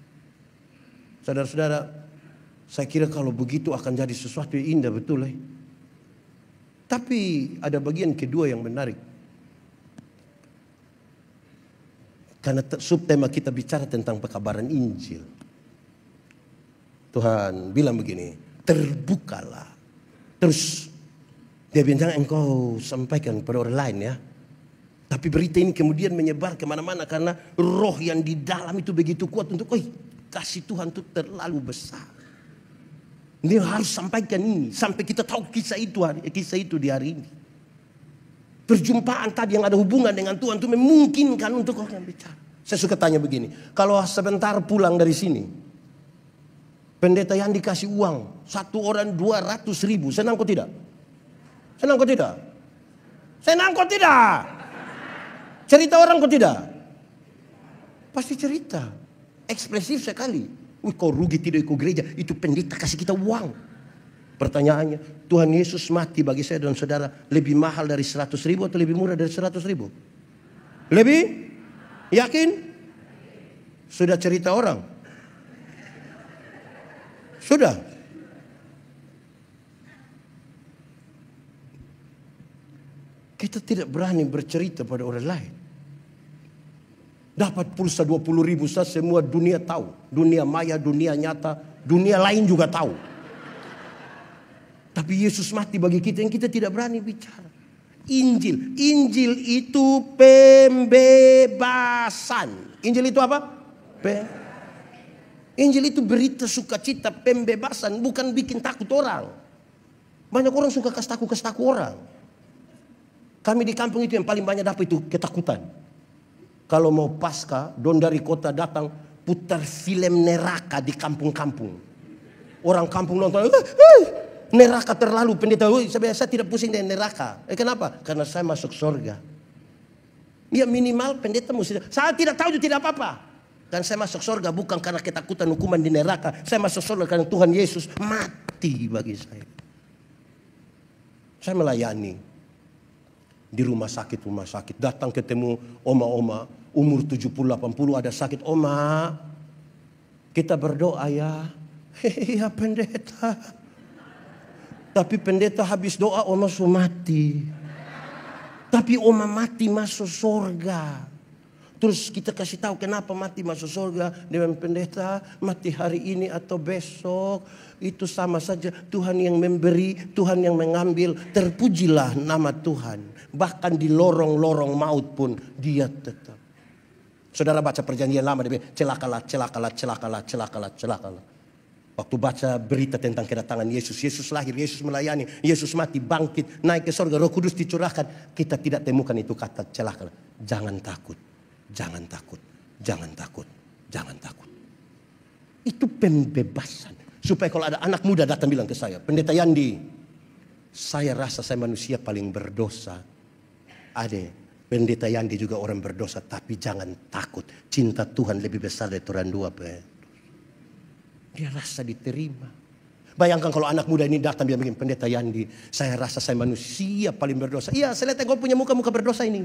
Saudara-saudara, saya kira kalau begitu akan jadi sesuatu yang indah, betul. Tapi ada bagian kedua yang menarik. Karena subtema kita bicara tentang pekabaran Injil. Tuhan bilang begini, terbukalah. Terus dia bilang, jangan engkau sampaikan pada orang lain ya. Tapi berita ini kemudian menyebar kemana-mana karena roh yang di dalam itu begitu kuat untuk, kasih Tuhan itu terlalu besar. Dia harus sampaikan ini sampai kita tahu kisah itu di hari ini. Perjumpaan tadi yang ada hubungan dengan Tuhan itu memungkinkan untuk orang bicara. Saya suka tanya begini, kalau sebentar pulang dari sini, pendeta yang dikasih uang, satu orang 200.000, senang kok tidak? Senang kok tidak? Senang kok tidak? Cerita orang kok tidak? Pasti cerita, ekspresif sekali. Kau rugi tidak ikut gereja, itu pendeta kasih kita uang. Pertanyaannya, Tuhan Yesus mati bagi saya dan saudara lebih mahal dari 100.000 atau lebih murah dari 100.000? Lebih? Yakin? Sudah cerita orang? Sudah? Kita tidak berani bercerita pada orang lain. Dapat pulsa 20.000 saja semua dunia tahu. Dunia maya, dunia nyata, dunia lain juga tahu. Tapi Yesus mati bagi kita yang kita tidak berani bicara. Injil itu pembebasan. Injil itu apa? Injil itu berita sukacita, pembebasan, bukan bikin takut orang. Banyak orang suka kasih takut orang. Kami di kampung itu yang paling banyak dapat itu ketakutan. Kalau mau pasca, don dari kota datang putar film neraka di kampung-kampung. Orang kampung nonton, neraka terlalu pendeta. Saya tidak pusing dengan neraka. Kenapa? Karena saya masuk surga. Ya minimal pendeta mesti. Saya tidak tahu itu tidak apa-apa. Dan saya masuk surga bukan karena ketakutan hukuman di neraka. Saya masuk surga karena Tuhan Yesus mati bagi saya. Saya melayani di rumah sakit. Datang ketemu oma-oma umur 70-80 ada sakit. Oma, kita berdoa ya. Ya pendeta. Tapi pendeta habis doa oma sudah mati. Tapi oma mati masuk surga. Terus kita kasih tahu kenapa mati masuk surga. Dengan pendeta mati hari ini atau besok. Itu sama saja. Tuhan yang memberi, Tuhan yang mengambil. Terpujilah nama Tuhan. Bahkan di lorong-lorong maut pun dia tetap. Saudara baca perjanjian lama. Dia bilang celakalah. Waktu baca berita tentang kedatangan Yesus. Yesus lahir, Yesus melayani, Yesus mati, bangkit, naik ke surga, Roh Kudus dicurahkan. Kita tidak temukan itu kata celakalah. Jangan takut. Itu pembebasan. Supaya kalau ada anak muda datang bilang ke saya, Pendeta Yandi, saya rasa saya manusia paling berdosa. Ada Pendeta Yandi juga orang berdosa, tapi jangan takut. Cinta Tuhan lebih besar dari Tuhan dua. Dia rasa diterima. Bayangkan kalau anak muda ini datang bilang begini, Pendeta Yandi, saya rasa saya manusia paling berdosa. Iya, saya lihat engkau punya muka-muka berdosa ini.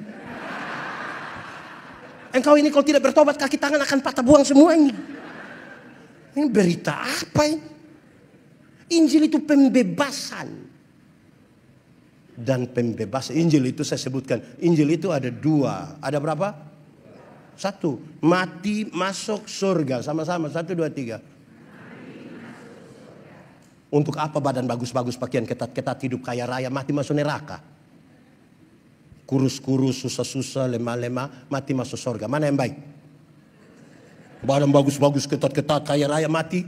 Engkau ini kalau tidak bertobat kaki tangan akan patah buang semua ini. Ini berita apa ini? Injil itu pembebasan. Dan pembebasan. Injil itu saya sebutkan. Injil itu ada dua. Ada berapa? Satu. Mati masuk surga. Sama-sama. 1, 2, 3. Untuk apa badan bagus-bagus, pakaian ketat-ketat, hidup kaya raya, mati masuk neraka? Kurus-kurus, susah-susah, lemah-lemah, mati masuk surga. Mana yang baik? Badan bagus-bagus, ketat-ketat, kaya raya, mati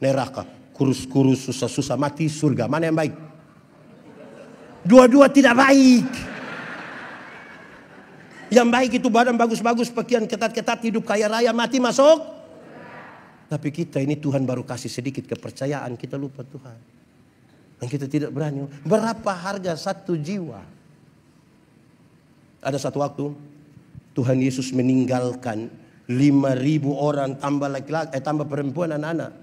neraka. Kurus-kurus, susah-susah, mati surga. Mana yang baik? Dua-dua tidak baik. Yang baik itu badan bagus-bagus, pakaian ketat-ketat, hidup kaya raya, mati masuk. Tapi kita ini Tuhan baru kasih sedikit kepercayaan, kita lupa Tuhan. Dan kita tidak berani. Berapa harga satu jiwa? Ada satu waktu Tuhan Yesus meninggalkan 5.000 orang tambah laki-laki, tambah perempuan anak-anak.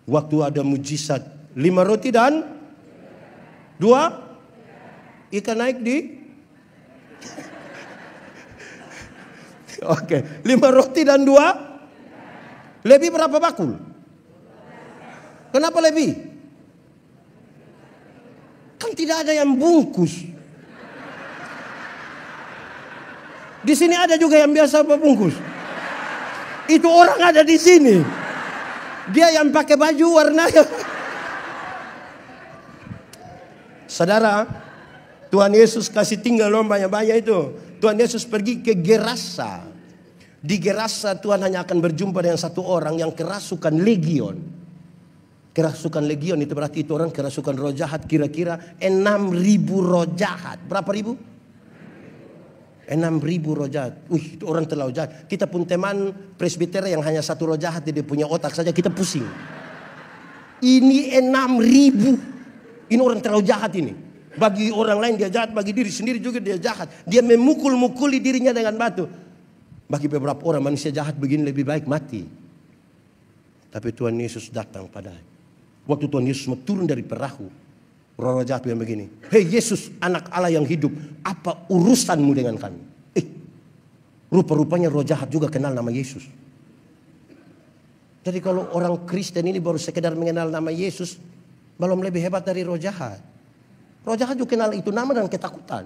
Waktu ada mujizat 5 roti dan 2 Ikan naik di Oke, 5 roti dan 2. Lebih berapa bakul? Kenapa lebih? Kan tidak ada yang bungkus. Di sini ada juga yang biasa bungkus. Itu orang ada di sini. Dia yang pakai baju warnanya. Saudara, Tuhan Yesus kasih tinggal orang banyak-banyak itu. Tuhan Yesus pergi ke Gerasa. Di Gerasa Tuhan hanya akan berjumpa dengan satu orang yang kerasukan legion. Kerasukan legion itu berarti itu orang kerasukan roh jahat, kira-kira 6.000 roh jahat. Berapa ribu? 6.000 roh jahat. Itu orang terlalu jahat. Kita pun teman presbiter yang hanya satu roh jahat, dia punya otak saja kita pusing. Ini 6.000. Ini orang terlalu jahat ini. Bagi orang lain dia jahat, bagi diri sendiri juga dia jahat. Dia memukul-mukuli dirinya dengan batu. Bagi beberapa orang manusia jahat begini lebih baik mati. Tapi Tuhan Yesus datang padanya. Waktu Tuhan Yesus mau turun dari perahu, roh jahat yang begini, hei Yesus, anak Allah yang hidup, apa urusanmu dengan kami? Rupa-rupanya roh jahat juga kenal nama Yesus. Jadi kalau orang Kristen ini baru sekedar mengenal nama Yesus, belum lebih hebat dari roh jahat. Roh jahat juga kenal itu nama dan ketakutan.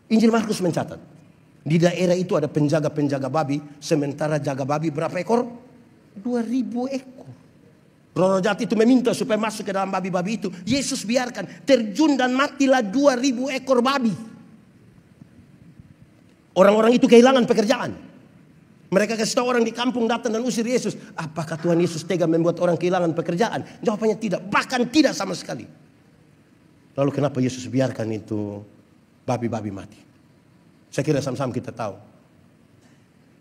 Injil Markus mencatat, di daerah itu ada penjaga-penjaga babi, sementara jaga babi berapa ekor? 2.000 ekor. Roh jahat itu meminta supaya masuk ke dalam babi-babi itu. Yesus biarkan terjun dan matilah 2.000 ekor babi. Orang-orang itu kehilangan pekerjaan. Mereka kasih tahu orang di kampung datang dan usir Yesus. Apakah Tuhan Yesus tega membuat orang kehilangan pekerjaan? Jawabannya tidak, bahkan tidak sama sekali. Lalu kenapa Yesus biarkan itu babi-babi mati? Saya kira sama-sama kita tahu.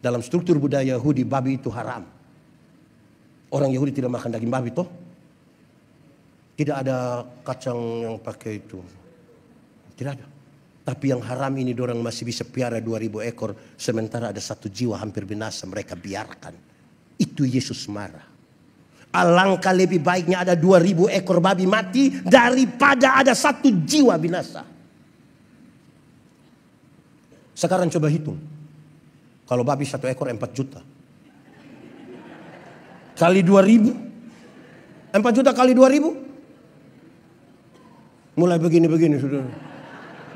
Dalam struktur budaya Yahudi babi itu haram. Orang Yahudi tidak makan daging babi toh. Tidak ada kacang yang pakai itu. Tidak ada. Tapi yang haram ini orang masih bisa piara 2.000 ekor. Sementara ada 1 jiwa hampir binasa, mereka biarkan. Itu Yesus marah. Alangkah lebih baiknya ada 2.000 ekor babi mati daripada ada 1 jiwa binasa. Sekarang coba hitung. Kalau babi 1 ekor 4 juta. Kali 2.000. 4 juta kali 2.000. Mulai begini-begini saudara.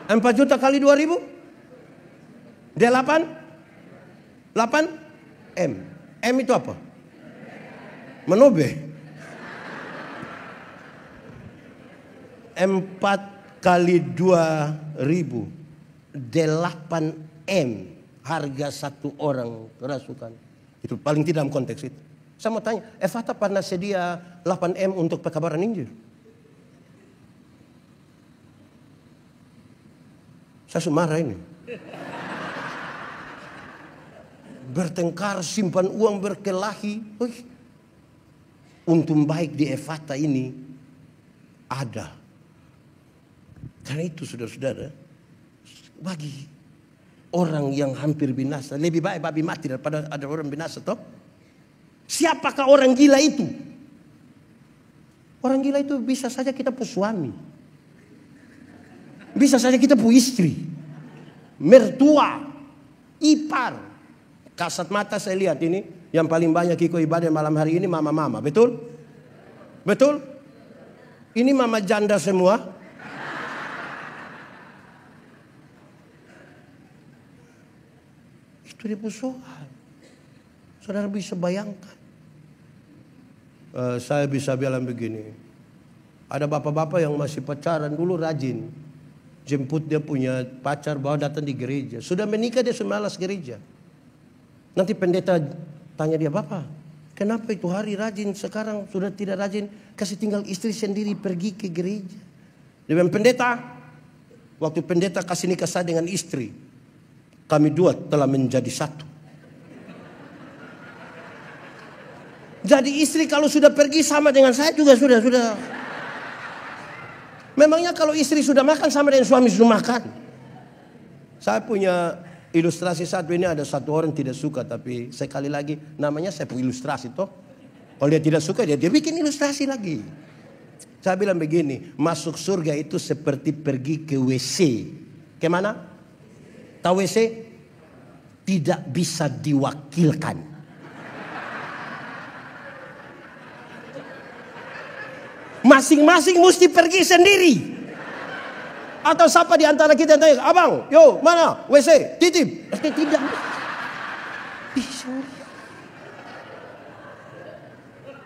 4 juta kali 2.000. Dia 8 M. M itu apa? Menobe. 4 kali 2.000. 8 M. Harga 1 orang kerasukan. Itu paling tidak dalam konteks itu. Saya mau tanya, Efata pernah sedia 8 M untuk pekabaran Injil? Saya marah ini. Bertengkar, simpan uang, berkelahi. Untung baik di Efata ini ada. Karena itu saudara-saudara, bagi orang yang hampir binasa, lebih baik babi mati daripada ada orang binasa toh. Siapakah orang gila itu? Orang gila itu bisa saja kita pu suami. Bisa saja kita pu istri. Mertua. Ipar. Kasat mata saya lihat ini. Yang paling banyak ikut ibadah malam hari ini mama-mama. Betul? Betul? Ini mama janda semua. Itu dia pu soal. Saudara bisa bayangkan. Saya bisa bilang begini. Ada bapak-bapak yang masih pacaran dulu rajin. Jemput dia punya pacar bawa datang di gereja. Sudah menikah dia semalas gereja. Nanti pendeta tanya dia, Bapak, kenapa itu hari rajin sekarang sudah tidak rajin? Kasih tinggal istri sendiri pergi ke gereja. Dia bilang, pendeta, waktu pendeta kasih nikah saya dengan istri, kami dua telah menjadi satu. Jadi istri kalau sudah pergi sama dengan saya juga sudah. Memangnya kalau istri sudah makan sama dengan suami sudah makan. Saya punya ilustrasi satu ini, ada satu orang tidak suka, tapi sekali lagi namanya saya punya ilustrasi toh. Kalau dia tidak suka dia bikin ilustrasi lagi. Saya bilang begini, masuk surga itu seperti pergi ke WC. Kemana? Tahu WC? Tidak bisa diwakilkan. Masing-masing mesti pergi sendiri. Atau siapa di antara kita yang tanya, abang, yo mana WC? Titip. Tidak.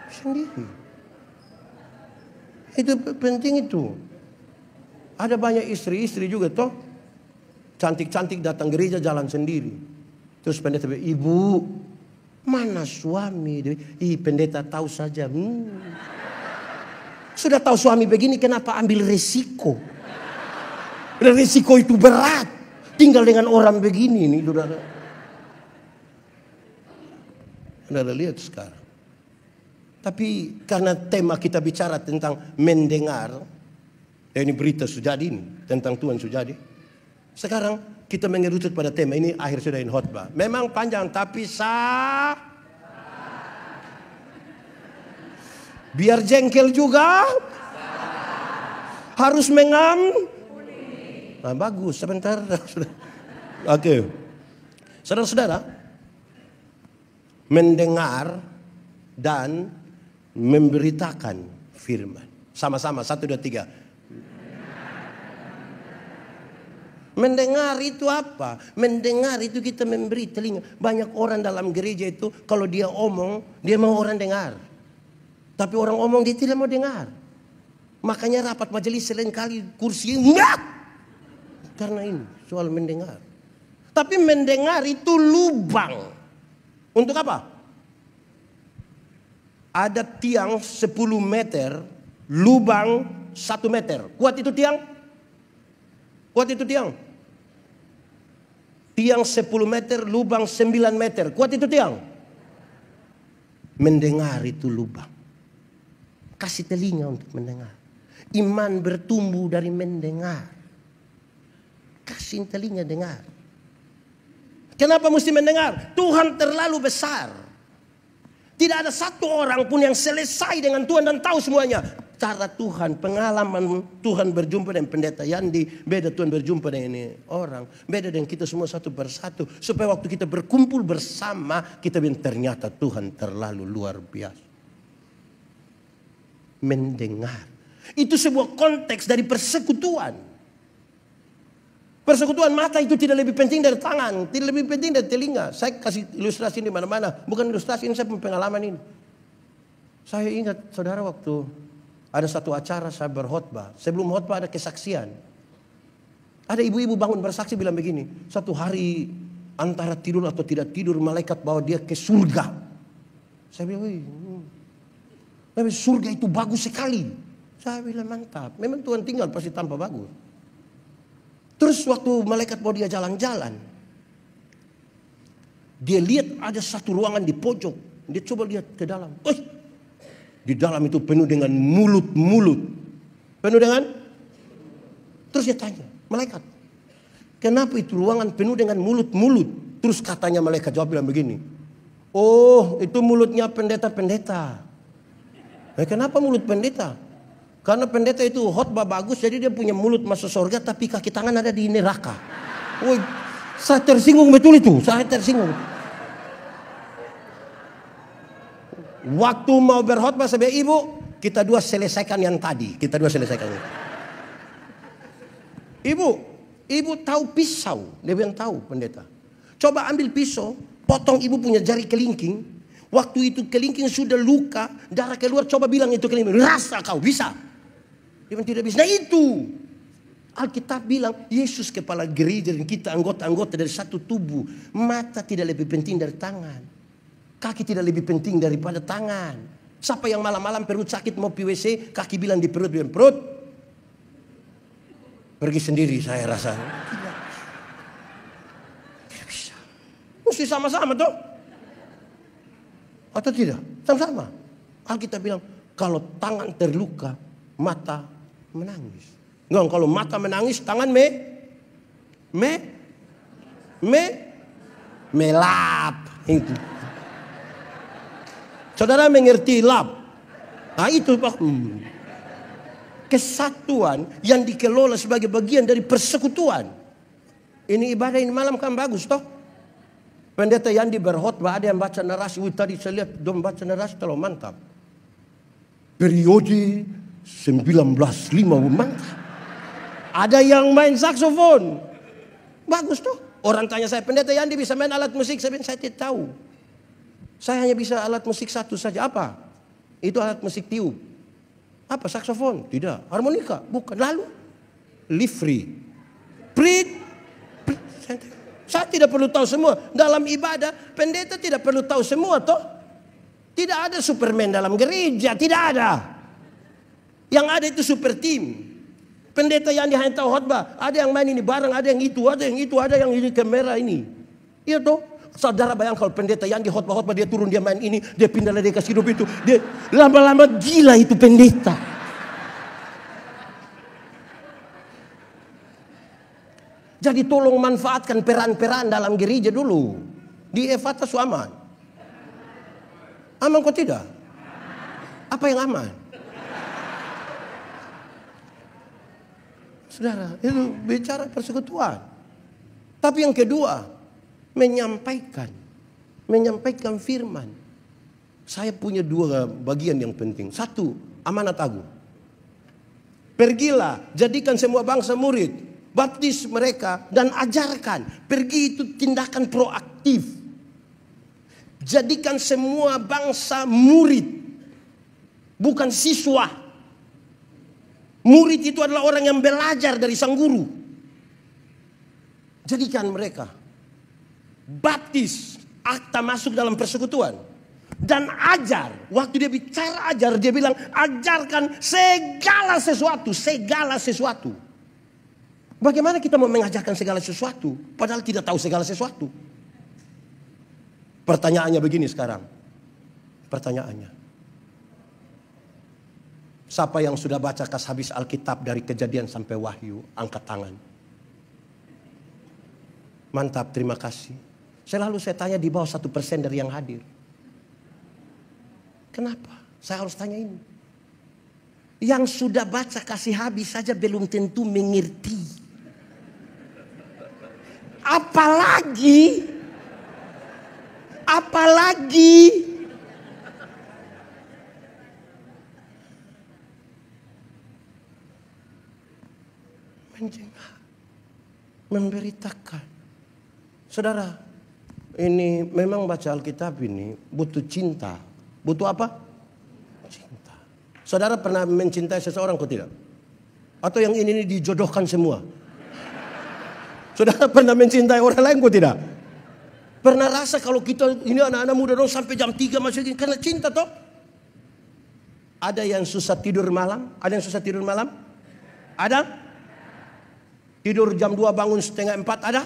Sendiri. Itu penting itu. Ada banyak istri-istri juga toh. Cantik-cantik datang gereja jalan sendiri. Terus pendeta bilang, ibu, mana suami? Pendeta tahu saja. Sudah tahu suami begini, kenapa ambil resiko? Resiko itu berat. Tinggal dengan orang begini nih, saudara. Saudara lihat sekarang. Tapi karena tema kita bicara tentang mendengar, ini berita sujadi ini tentang Tuhan sujadi. Sekarang kita mengerucut pada tema ini, akhir sudah ini khotbah. Memang panjang tapi biar jengkel juga harus Nah, bagus, sebentar. Oke. Saudara-saudara, mendengar dan memberitakan firman. Sama-sama, 1, 2, 3. Mendengar itu apa? Mendengar itu kita memberi telinga. Banyak orang dalam gereja itu kalau dia omong, dia mau orang dengar. Tapi orang omong dia tidak mau dengar. Makanya rapat majelis seringkali kursi enggak. Karena ini soal mendengar. Tapi mendengar itu lubang. Untuk apa? Ada tiang 10 meter, lubang 1 meter. Kuat itu tiang? Kuat itu tiang? Tiang 10 meter, lubang 9 meter. Kuat itu tiang? Mendengar itu lubang. Kasih telinga untuk mendengar. Iman bertumbuh dari mendengar. Kasih telinga dengar. Kenapa mesti mendengar? Tuhan terlalu besar. Tidak ada satu orang pun yang selesai dengan Tuhan dan tahu semuanya. Cara Tuhan, pengalaman Tuhan berjumpa dengan pendeta Yandi, beda Tuhan berjumpa dengan ini orang, beda dengan kita semua satu persatu. Supaya waktu kita berkumpul bersama, kita bilang ternyata Tuhan terlalu luar biasa. Mendengar. Itu sebuah konteks dari persekutuan. Persekutuan mata itu tidak lebih penting dari tangan, tidak lebih penting dari telinga. Saya kasih ilustrasi di mana-mana, bukan ilustrasi ini, saya punya pengalaman ini. Saya ingat saudara waktu ada satu acara saya berkhotbah, sebelum khotbah ada kesaksian. Ada ibu-ibu bangun bersaksi bilang begini, satu hari antara tidur atau tidak tidur malaikat bawa dia ke surga. Saya bilang, surga itu bagus sekali. Saya bilang mantap, memang Tuhan tinggal pasti tanpa bagus. Terus waktu malaikat bawa dia jalan-jalan, dia lihat ada satu ruangan di pojok. Dia coba lihat ke dalam. Di dalam itu penuh dengan mulut-mulut. Penuh dengan? Terus dia tanya, malaikat, kenapa itu ruangan penuh dengan mulut-mulut? Terus katanya malaikat jawab bilang begini, oh itu mulutnya pendeta-pendeta. Kenapa mulut pendeta? Karena pendeta itu khotbah bagus, jadi dia punya mulut masuk surga, tapi kaki tangan ada di neraka. Woi, saya tersinggung betul itu, saya tersinggung. Waktu mau berkhotbah saya bilang, ibu, kita dua selesaikan yang tadi, kita dua selesaikan. Ibu tahu pisau, dia bilang tahu pendeta. Coba ambil pisau, potong ibu punya jari kelingking. Waktu itu kelingking sudah luka, darah keluar, coba bilang itu kelingking, rasa kau bisa. Dia tidak bisa. Nah itu Alkitab bilang Yesus kepala gereja dan kita anggota-anggota dari satu tubuh. Mata tidak lebih penting dari tangan. Kaki tidak lebih penting daripada tangan. Siapa yang malam-malam perut sakit mau pi WC, kaki bilang di perut, bilang perut. Pergi sendiri saya rasa. Tidak bisa. Mesti sama-sama toh. Atau tidak? Sama-sama. Alkitab bilang kalau tangan terluka, mata menangis. Enggak, kalau mata menangis, tangan melap. Itu. Saudara mengerti lap? Nah itu Pak. kesatuan yang dikelola sebagai bagian dari persekutuan. Ini ibadah ini malam kan bagus toh. Pendeta Yandi berkhotbah, ada yang baca narasi. Tadi saya lihat dong baca narasi terlalu mantap. Periode 1905 mantap. Ada yang main saksofon. Bagus tuh. Orang tanya saya, pendeta Yandi bisa main alat musik? Saya tidak tahu. Saya hanya bisa alat musik satu saja. Apa? Itu alat musik tiup. Apa? Saksofon? Tidak. Harmonika? Bukan. Lalu? Lifri. Prit. Saya tidak perlu tahu semua. Dalam ibadah, pendeta tidak perlu tahu semua toh. Tidak ada Superman dalam gereja. Tidak ada. Yang ada itu super team. Pendeta yang hanya tahu khotbah. Ada yang main ini bareng, ada yang itu, ada yang itu, ada yang ini kamera ini. Iya toh. Saudara bayangkan kalau pendeta yang di khotbah dia turun, dia main ini, dia pindah dari kasih hidup itu. Dia lama-lama gila itu pendeta. Jadi tolong manfaatkan peran-peran dalam gereja dulu. Di Efata su aman. Aman kok tidak? Apa yang aman? Saudara, itu bicara persekutuan. Tapi yang kedua, menyampaikan firman. Saya punya dua bagian yang penting. Satu, amanat agung. Pergilah, jadikan semua bangsa murid. Baptis mereka dan ajarkan. Pergi itu tindakan proaktif. Jadikan semua bangsa murid. Bukan siswa. Murid itu adalah orang yang belajar dari sang guru. Jadikan mereka. Baptis. Akta masuk dalam persekutuan. Dan ajar. Waktu dia bicara ajar, dia bilang ajarkan segala sesuatu. Segala sesuatu. Bagaimana kita mau mengajarkan segala sesuatu padahal tidak tahu segala sesuatu? Pertanyaannya begini sekarang. Pertanyaannya. Siapa yang sudah baca kas habis Alkitab dari Kejadian sampai Wahyu, angkat tangan. Mantap, terima kasih. Selalu saya tanya di bawah 1% dari yang hadir. Kenapa? Saya harus tanya ini. Yang sudah baca kasih habis saja belum tentu mengerti. Apalagi menjengah, memberitakan. Saudara, ini memang baca Alkitab ini butuh cinta. Butuh apa? Cinta. Saudara pernah mencintai seseorang kok tidak? Atau yang ini dijodohkan semua? Saudara pernah mencintai orang lain kok tidak? Pernah rasa kalau kita ini anak-anak muda dong sampai jam 3 masih karena cinta toh? Ada yang susah tidur malam? Ada yang susah tidur malam? Ada? Tidur jam 2 bangun setengah 4 ada?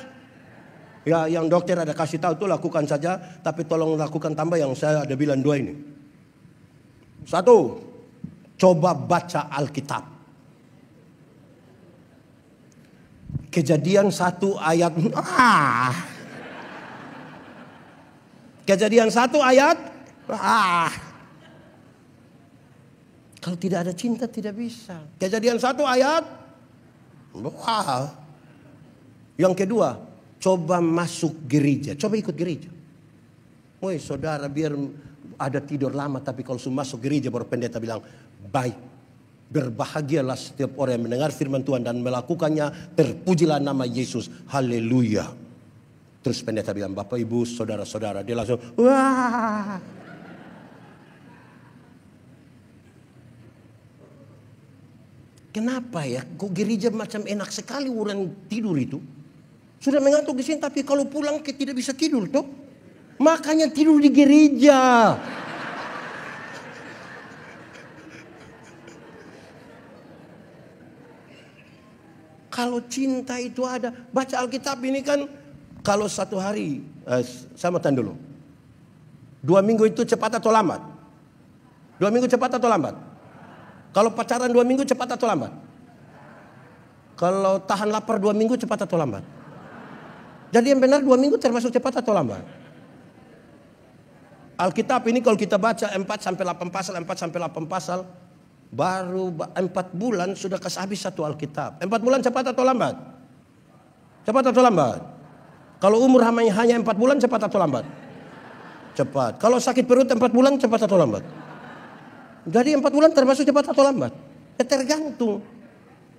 Ya yang dokter ada kasih tahu tuh lakukan saja. Tapi tolong lakukan tambah yang saya ada bilang 2 ini. 1. Coba baca Alkitab. Kejadian 1 ayat. Kejadian 1 ayat. Kalau tidak ada cinta tidak bisa. Kejadian 1 ayat. Yang kedua, coba masuk gereja. Coba ikut gereja. Woi saudara, biar ada tidur lama tapi kalau sudah masuk gereja baru pendeta bilang baik. Berbahagialah setiap orang yang mendengar firman Tuhan dan melakukannya. Terpujilah nama Yesus. Haleluya. Terus pendeta bilang, Bapak Ibu saudara-saudara. Dia langsung wah. Kenapa ya? Kok gereja macam enak sekali orang tidur itu. Sudah mengantuk di sini tapi kalau pulang tidak bisa tidur toh. Makanya tidur di gereja. Kalau cinta itu ada. Baca Alkitab ini kan. Kalau 1 hari. Saya mau tanya dulu. 2 minggu itu cepat atau lambat? 2 minggu cepat atau lambat? Kalau pacaran 2 minggu cepat atau lambat? Kalau tahan lapar 2 minggu cepat atau lambat? Jadi yang benar 2 minggu termasuk cepat atau lambat? Alkitab ini kalau kita baca 4-8 pasal. Baru 4 bulan sudah kasih habis satu Alkitab. 4 bulan cepat atau lambat? Cepat atau lambat? Kalau umur hanya 4 bulan cepat atau lambat? Cepat. Kalau sakit perut 4 bulan cepat atau lambat? Jadi 4 bulan termasuk cepat atau lambat? Ya tergantung.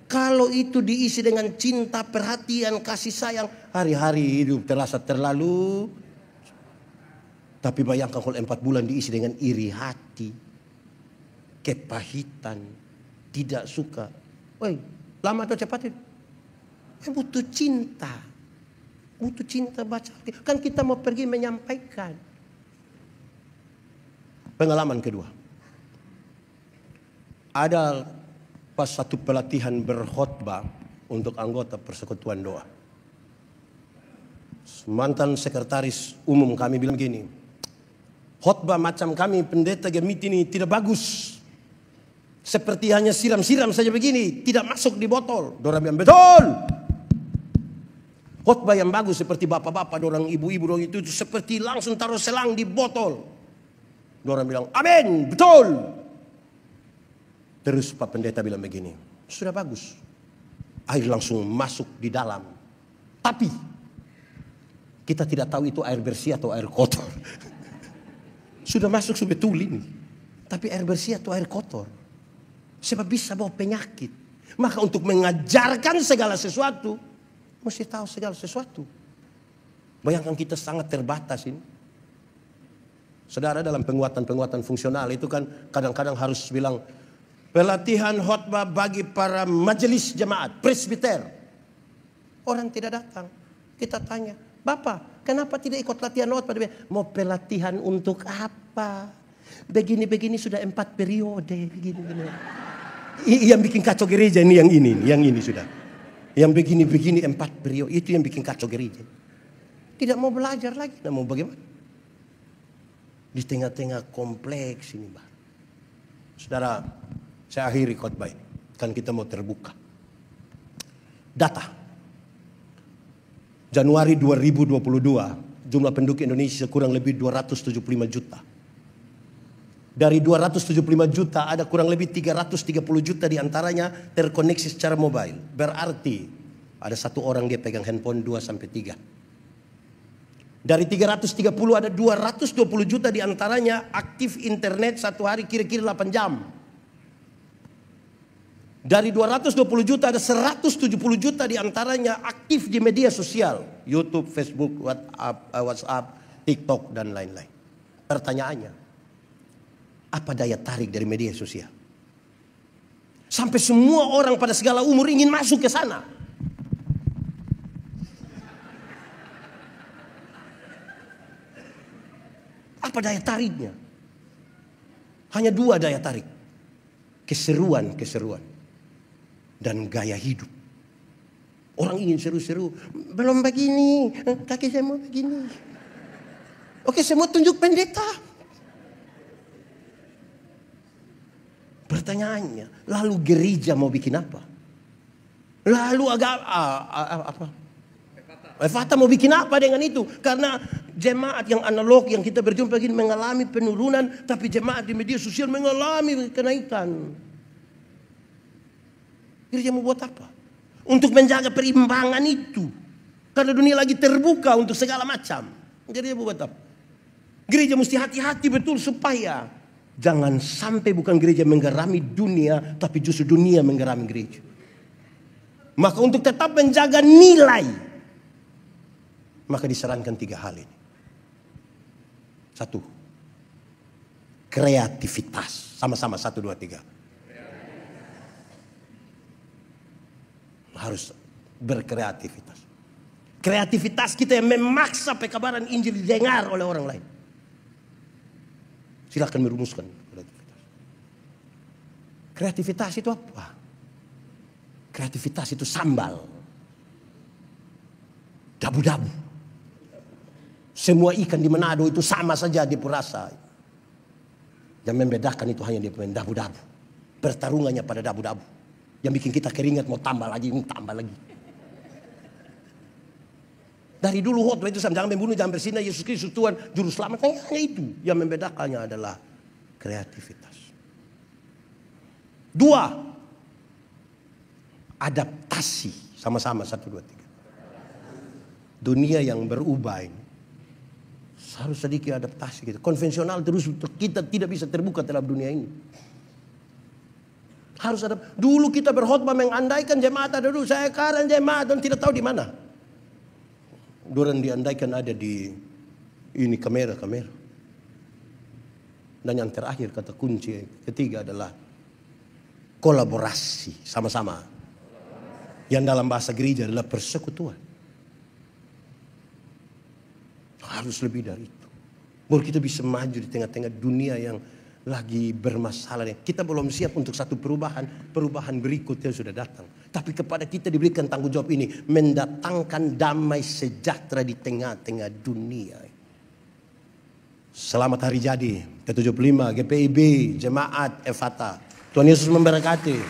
Kalau itu diisi dengan cinta, perhatian, kasih sayang, hari-hari hidup terasa terlalu. Tapi bayangkan kalau 4 bulan diisi dengan iri hati, kepahitan, tidak suka. Woi, lama atau cepat itu? Butuh cinta. Butuh cinta baca. Kan kita mau pergi menyampaikan. Pengalaman kedua. Ada pas satu pelatihan berkhotbah untuk anggota persekutuan doa. Mantan sekretaris umum kami bilang gini, khotbah macam kami pendeta gemit ini tidak bagus. Seperti hanya siram-siram saja begini, tidak masuk di botol. Dorang bilang betul. Khotbah yang bagus seperti bapak-bapak, dorang ibu-ibu dorang itu seperti langsung taruh selang di botol. Dorang bilang amin, betul. Terus Pak Pendeta bilang begini, sudah bagus. Air langsung masuk di dalam. Tapi kita tidak tahu itu air bersih atau air kotor. Sudah masuk sebetulnya ini. Tapi air bersih atau air kotor. Sebab bisa bawa penyakit. Maka untuk mengajarkan segala sesuatu, mesti tahu segala sesuatu. Bayangkan kita sangat terbatas ini. Saudara, dalam penguatan fungsional itu kan kadang-kadang harus bilang, pelatihan khotbah bagi para majelis jemaat, presbiter. Orang tidak datang. Kita tanya, Bapak, kenapa tidak ikut latihan khotbah? Mau pelatihan untuk apa? Begini-begini sudah 4 periode. Begini-begini. Yang bikin kacau gereja ini yang ini sudah. Yang begini-begini 4 periode. Itu yang bikin kacau gereja. Tidak mau belajar lagi. Mau bagaimana? Di tengah-tengah kompleks ini, Pak. Saudara, saya akhiri khotbah ini. Kan kita mau terbuka. Data. Januari 2022, jumlah penduduk Indonesia kurang lebih 275 juta. Dari 275 juta ada kurang lebih 330 juta diantaranya terkoneksi secara mobile. Berarti ada satu orang dia pegang handphone 2-3. Dari 330 ada 220 juta diantaranya aktif internet satu hari kira-kira 8 jam. Dari 220 juta ada 170 juta diantaranya aktif di media sosial. YouTube, Facebook, WhatsApp, TikTok dan lain-lain. Pertanyaannya, apa daya tarik dari media sosial? Sampai semua orang pada segala umur ingin masuk ke sana. Apa daya tariknya? Hanya 2 daya tarik. Keseruan dan gaya hidup. Orang ingin seru-seru. Belum begini, kaki saya mau begini. Oke, saya mau tunjuk pendeta. Pertanyaannya, lalu gereja mau bikin apa? Lalu apa? Fata mau bikin apa dengan itu? Karena jemaat yang analog yang kita berjumpa ini mengalami penurunan, tapi jemaat di media sosial mengalami kenaikan. Gereja mau buat apa? Untuk menjaga perimbangan itu. Karena dunia lagi terbuka untuk segala macam. Gereja mau buat apa? Gereja mesti hati-hati betul supaya jangan sampai bukan gereja menggerami dunia, tapi justru dunia menggerami gereja. Maka untuk tetap menjaga nilai, maka disarankan 3 hal ini. 1, kreativitas. Sama-sama 1, 2, 3. Harus berkreativitas. Kreativitas kita yang memaksa pekabaran Injil didengar oleh orang lain. Silakan merumuskan kreativitas. Kreativitas itu apa? Kreativitas itu sambal. Dabu-dabu. Semua ikan di Manado itu sama saja dia rasa. Yang membedakan itu hanya dia pemain dabu-dabu. Pertarungannya pada dabu-dabu. Yang bikin kita keringat mau tambah lagi, tambah lagi. Dari dulu khotbah itu jangan membunuh, jangan bersinah, Yesus Kristus Tuhan, juru selamat. Hanya itu yang membedakannya adalah kreativitas. Dua, adaptasi. Sama-sama, 1, 2, 3. Dunia yang berubah ini harus sedikit adaptasi kita. Konvensional terus kita tidak bisa terbuka dalam dunia ini. Harus ada. Dulu kita berkhotbah mengandaikan jemaat ada dulu. Saya sekarang jemaat dan tidak tahu di mana. Dorang diandaikan ada di ini kamera. Dan yang terakhir kata kunci ketiga adalah kolaborasi sama-sama. Yang dalam bahasa gereja adalah persekutuan. Harus lebih dari itu. Baru kita bisa maju di tengah-tengah dunia yang lagi bermasalah. Kita belum siap untuk satu perubahan berikutnya sudah datang. Tapi kepada kita diberikan tanggung jawab ini, mendatangkan damai sejahtera di tengah-tengah dunia. Selamat hari jadi ke-75 GPIB Jemaat Efata. Tuhan Yesus memberkati.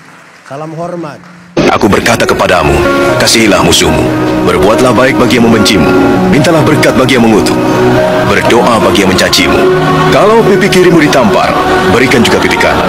Salam hormat. Aku berkata kepadamu, kasihilah musuhmu, berbuatlah baik bagi yang membencimu, mintalah berkat bagi yang mengutuk, berdoa bagi yang mencacimu. Kalau pipi kirimu ditampar, berikan juga pipi kanan.